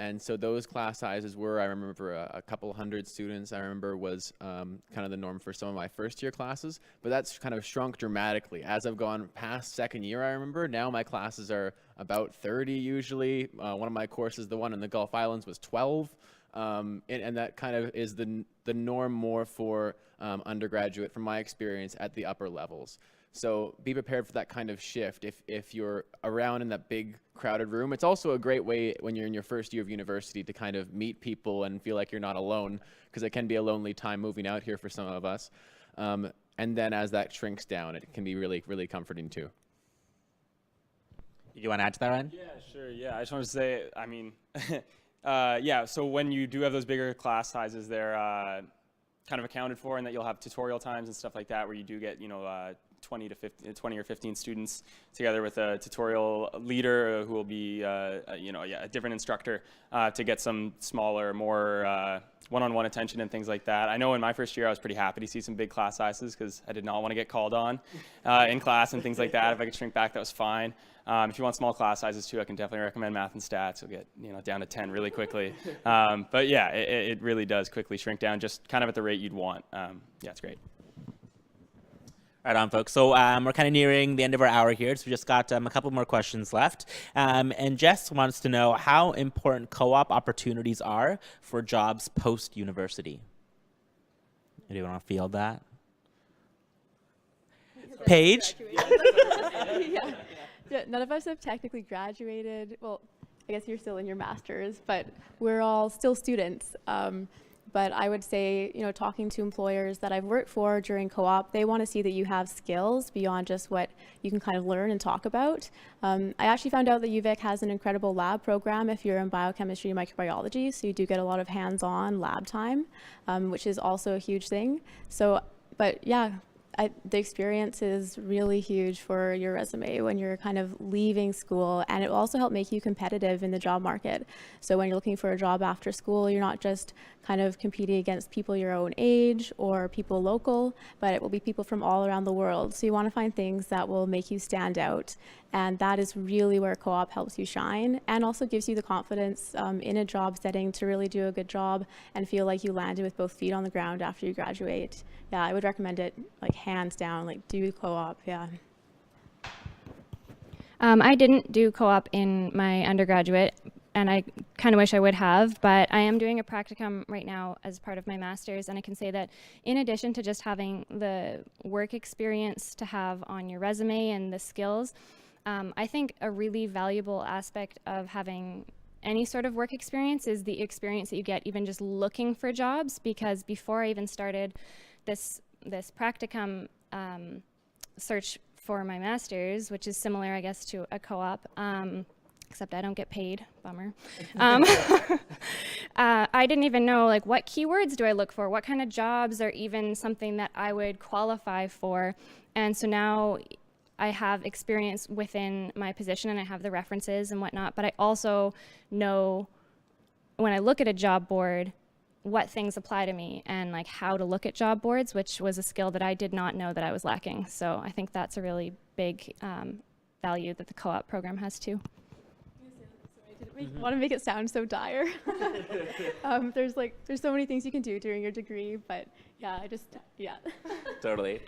And so those class sizes were, I remember for a couple hundred students, I remember was kind of the norm for some of my first year classes, but that's kind of shrunk dramatically. As I've gone past second year, I remember, now my classes are about 30 usually. One of my courses, the one in the Gulf Islands, was 12. And that kind of is the norm more for undergraduate, from my experience, at the upper levels. So be prepared for that kind of shift if you're around in that big crowded room. It's also a great way when you're in your first year of university to kind of meet people and feel like you're not alone, because it can be a lonely time moving out here for some of us. And then as that shrinks down, it can be really, really comforting too. You want to add to that, Ryan? Yeah, sure. Yeah, I just wanted to say, I mean, yeah, so when you do have those bigger class sizes, they're kind of accounted for, and that you'll have tutorial times and stuff like that where you do get, 20 or 15 students together with a tutorial leader who will be, a different instructor to get some smaller, more one-on-one attention and things like that. I know in my first year I was pretty happy to see some big class sizes because I did not want to get called on in class and things like that. If I could shrink back, that was fine. If you want small class sizes too, I can definitely recommend math and stats. You'll get down to 10 really quickly. But yeah, it really does quickly shrink down, just kind of at the rate you'd want. Yeah, it's great. Right on, folks. So we're kind of nearing the end of our hour here, so we just got a couple more questions left. And Jess wants to know how important co-op opportunities are for jobs post-university. Anyone want to field that? Paige? Yeah, none of us have technically graduated. Well, I guess you're still in your master's, but we're all still students. But I would say, talking to employers that I've worked for during co-op, they want to see that you have skills beyond just what you can kind of learn and talk about. I actually found out that UVic has an incredible lab program if you're in biochemistry and microbiology, so you do get a lot of hands-on lab time, which is also a huge thing. So, but yeah, the experience is really huge for your resume when you're kind of leaving school, and it will also help make you competitive in the job market. So when you're looking for a job after school, you're not just kind of competing against people your own age or people local, but it will be people from all around the world. So you want to find things that will make you stand out, and that is really where co-op helps you shine, and also gives you the confidence in a job setting to really do a good job and feel like you landed with both feet on the ground after you graduate. Yeah, I would recommend it, like, hands down, like, do co-op, yeah. I didn't do co-op in my undergraduate, and I kind of wish I would have, but I am doing a practicum right now as part of my master's, and I can say that in addition to just having the work experience to have on your resume and the skills, I think a really valuable aspect of having any sort of work experience is the experience that you get even just looking for jobs, because before I even started this practicum search for my master's, which is similar, I guess, to a co-op, except I don't get paid, bummer. I didn't even know, like, what keywords do I look for? What kind of jobs are even something that I would qualify for? And so now I have experience within my position and I have the references and whatnot, but I also know when I look at a job board what things apply to me and like how to look at job boards, which was a skill that I did not know that I was lacking. So I think that's a really big value that the co-op program has too. I want to make it sound so dire. There's so many things you can do during your degree, but yeah, Totally.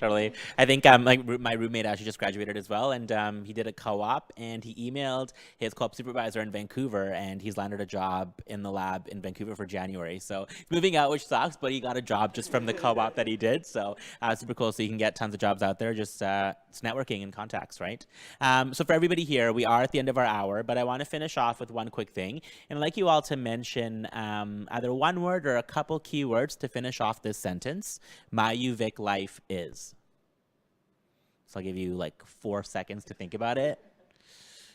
I think my roommate actually just graduated as well, and he did a co-op, and he emailed his co-op supervisor in Vancouver, and he's landed a job in the lab in Vancouver for January. So he's moving out, which sucks, but he got a job just from the co-op that he did. So super cool. So you can get tons of jobs out there, just it's networking and contacts, right? So for everybody here, we are at the end of our hour, but I want to finish off with one quick thing, and I'd like you all to mention either one word or a couple keywords to finish off this sentence. My UVic life is. So I'll give you like 4 seconds to think about it.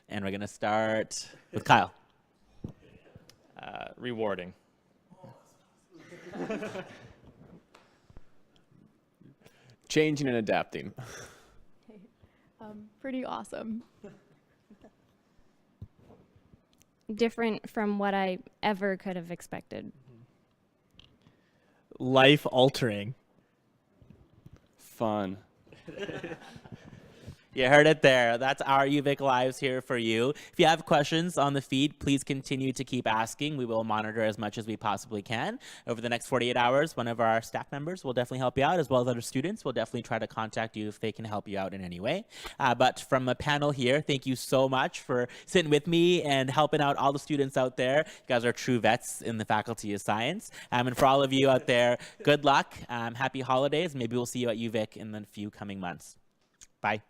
And we're going to start with Kyle. Rewarding. Changing and adapting. Pretty awesome. Different from what I ever could have expected. Life altering. Fun. You heard it there. That's our UVic Lives here for you. If you have questions on the feed, please continue to keep asking. We will monitor as much as we possibly can. Over the next 48 hours, one of our staff members will definitely help you out, as well as other students will definitely try to contact you if they can help you out in any way. But from the panel here, thank you so much for sitting with me and helping out all the students out there. You guys are true vets in the Faculty of Science. And for all of you out there, good luck. Happy holidays. Maybe we'll see you at UVic in the few coming months. Bye.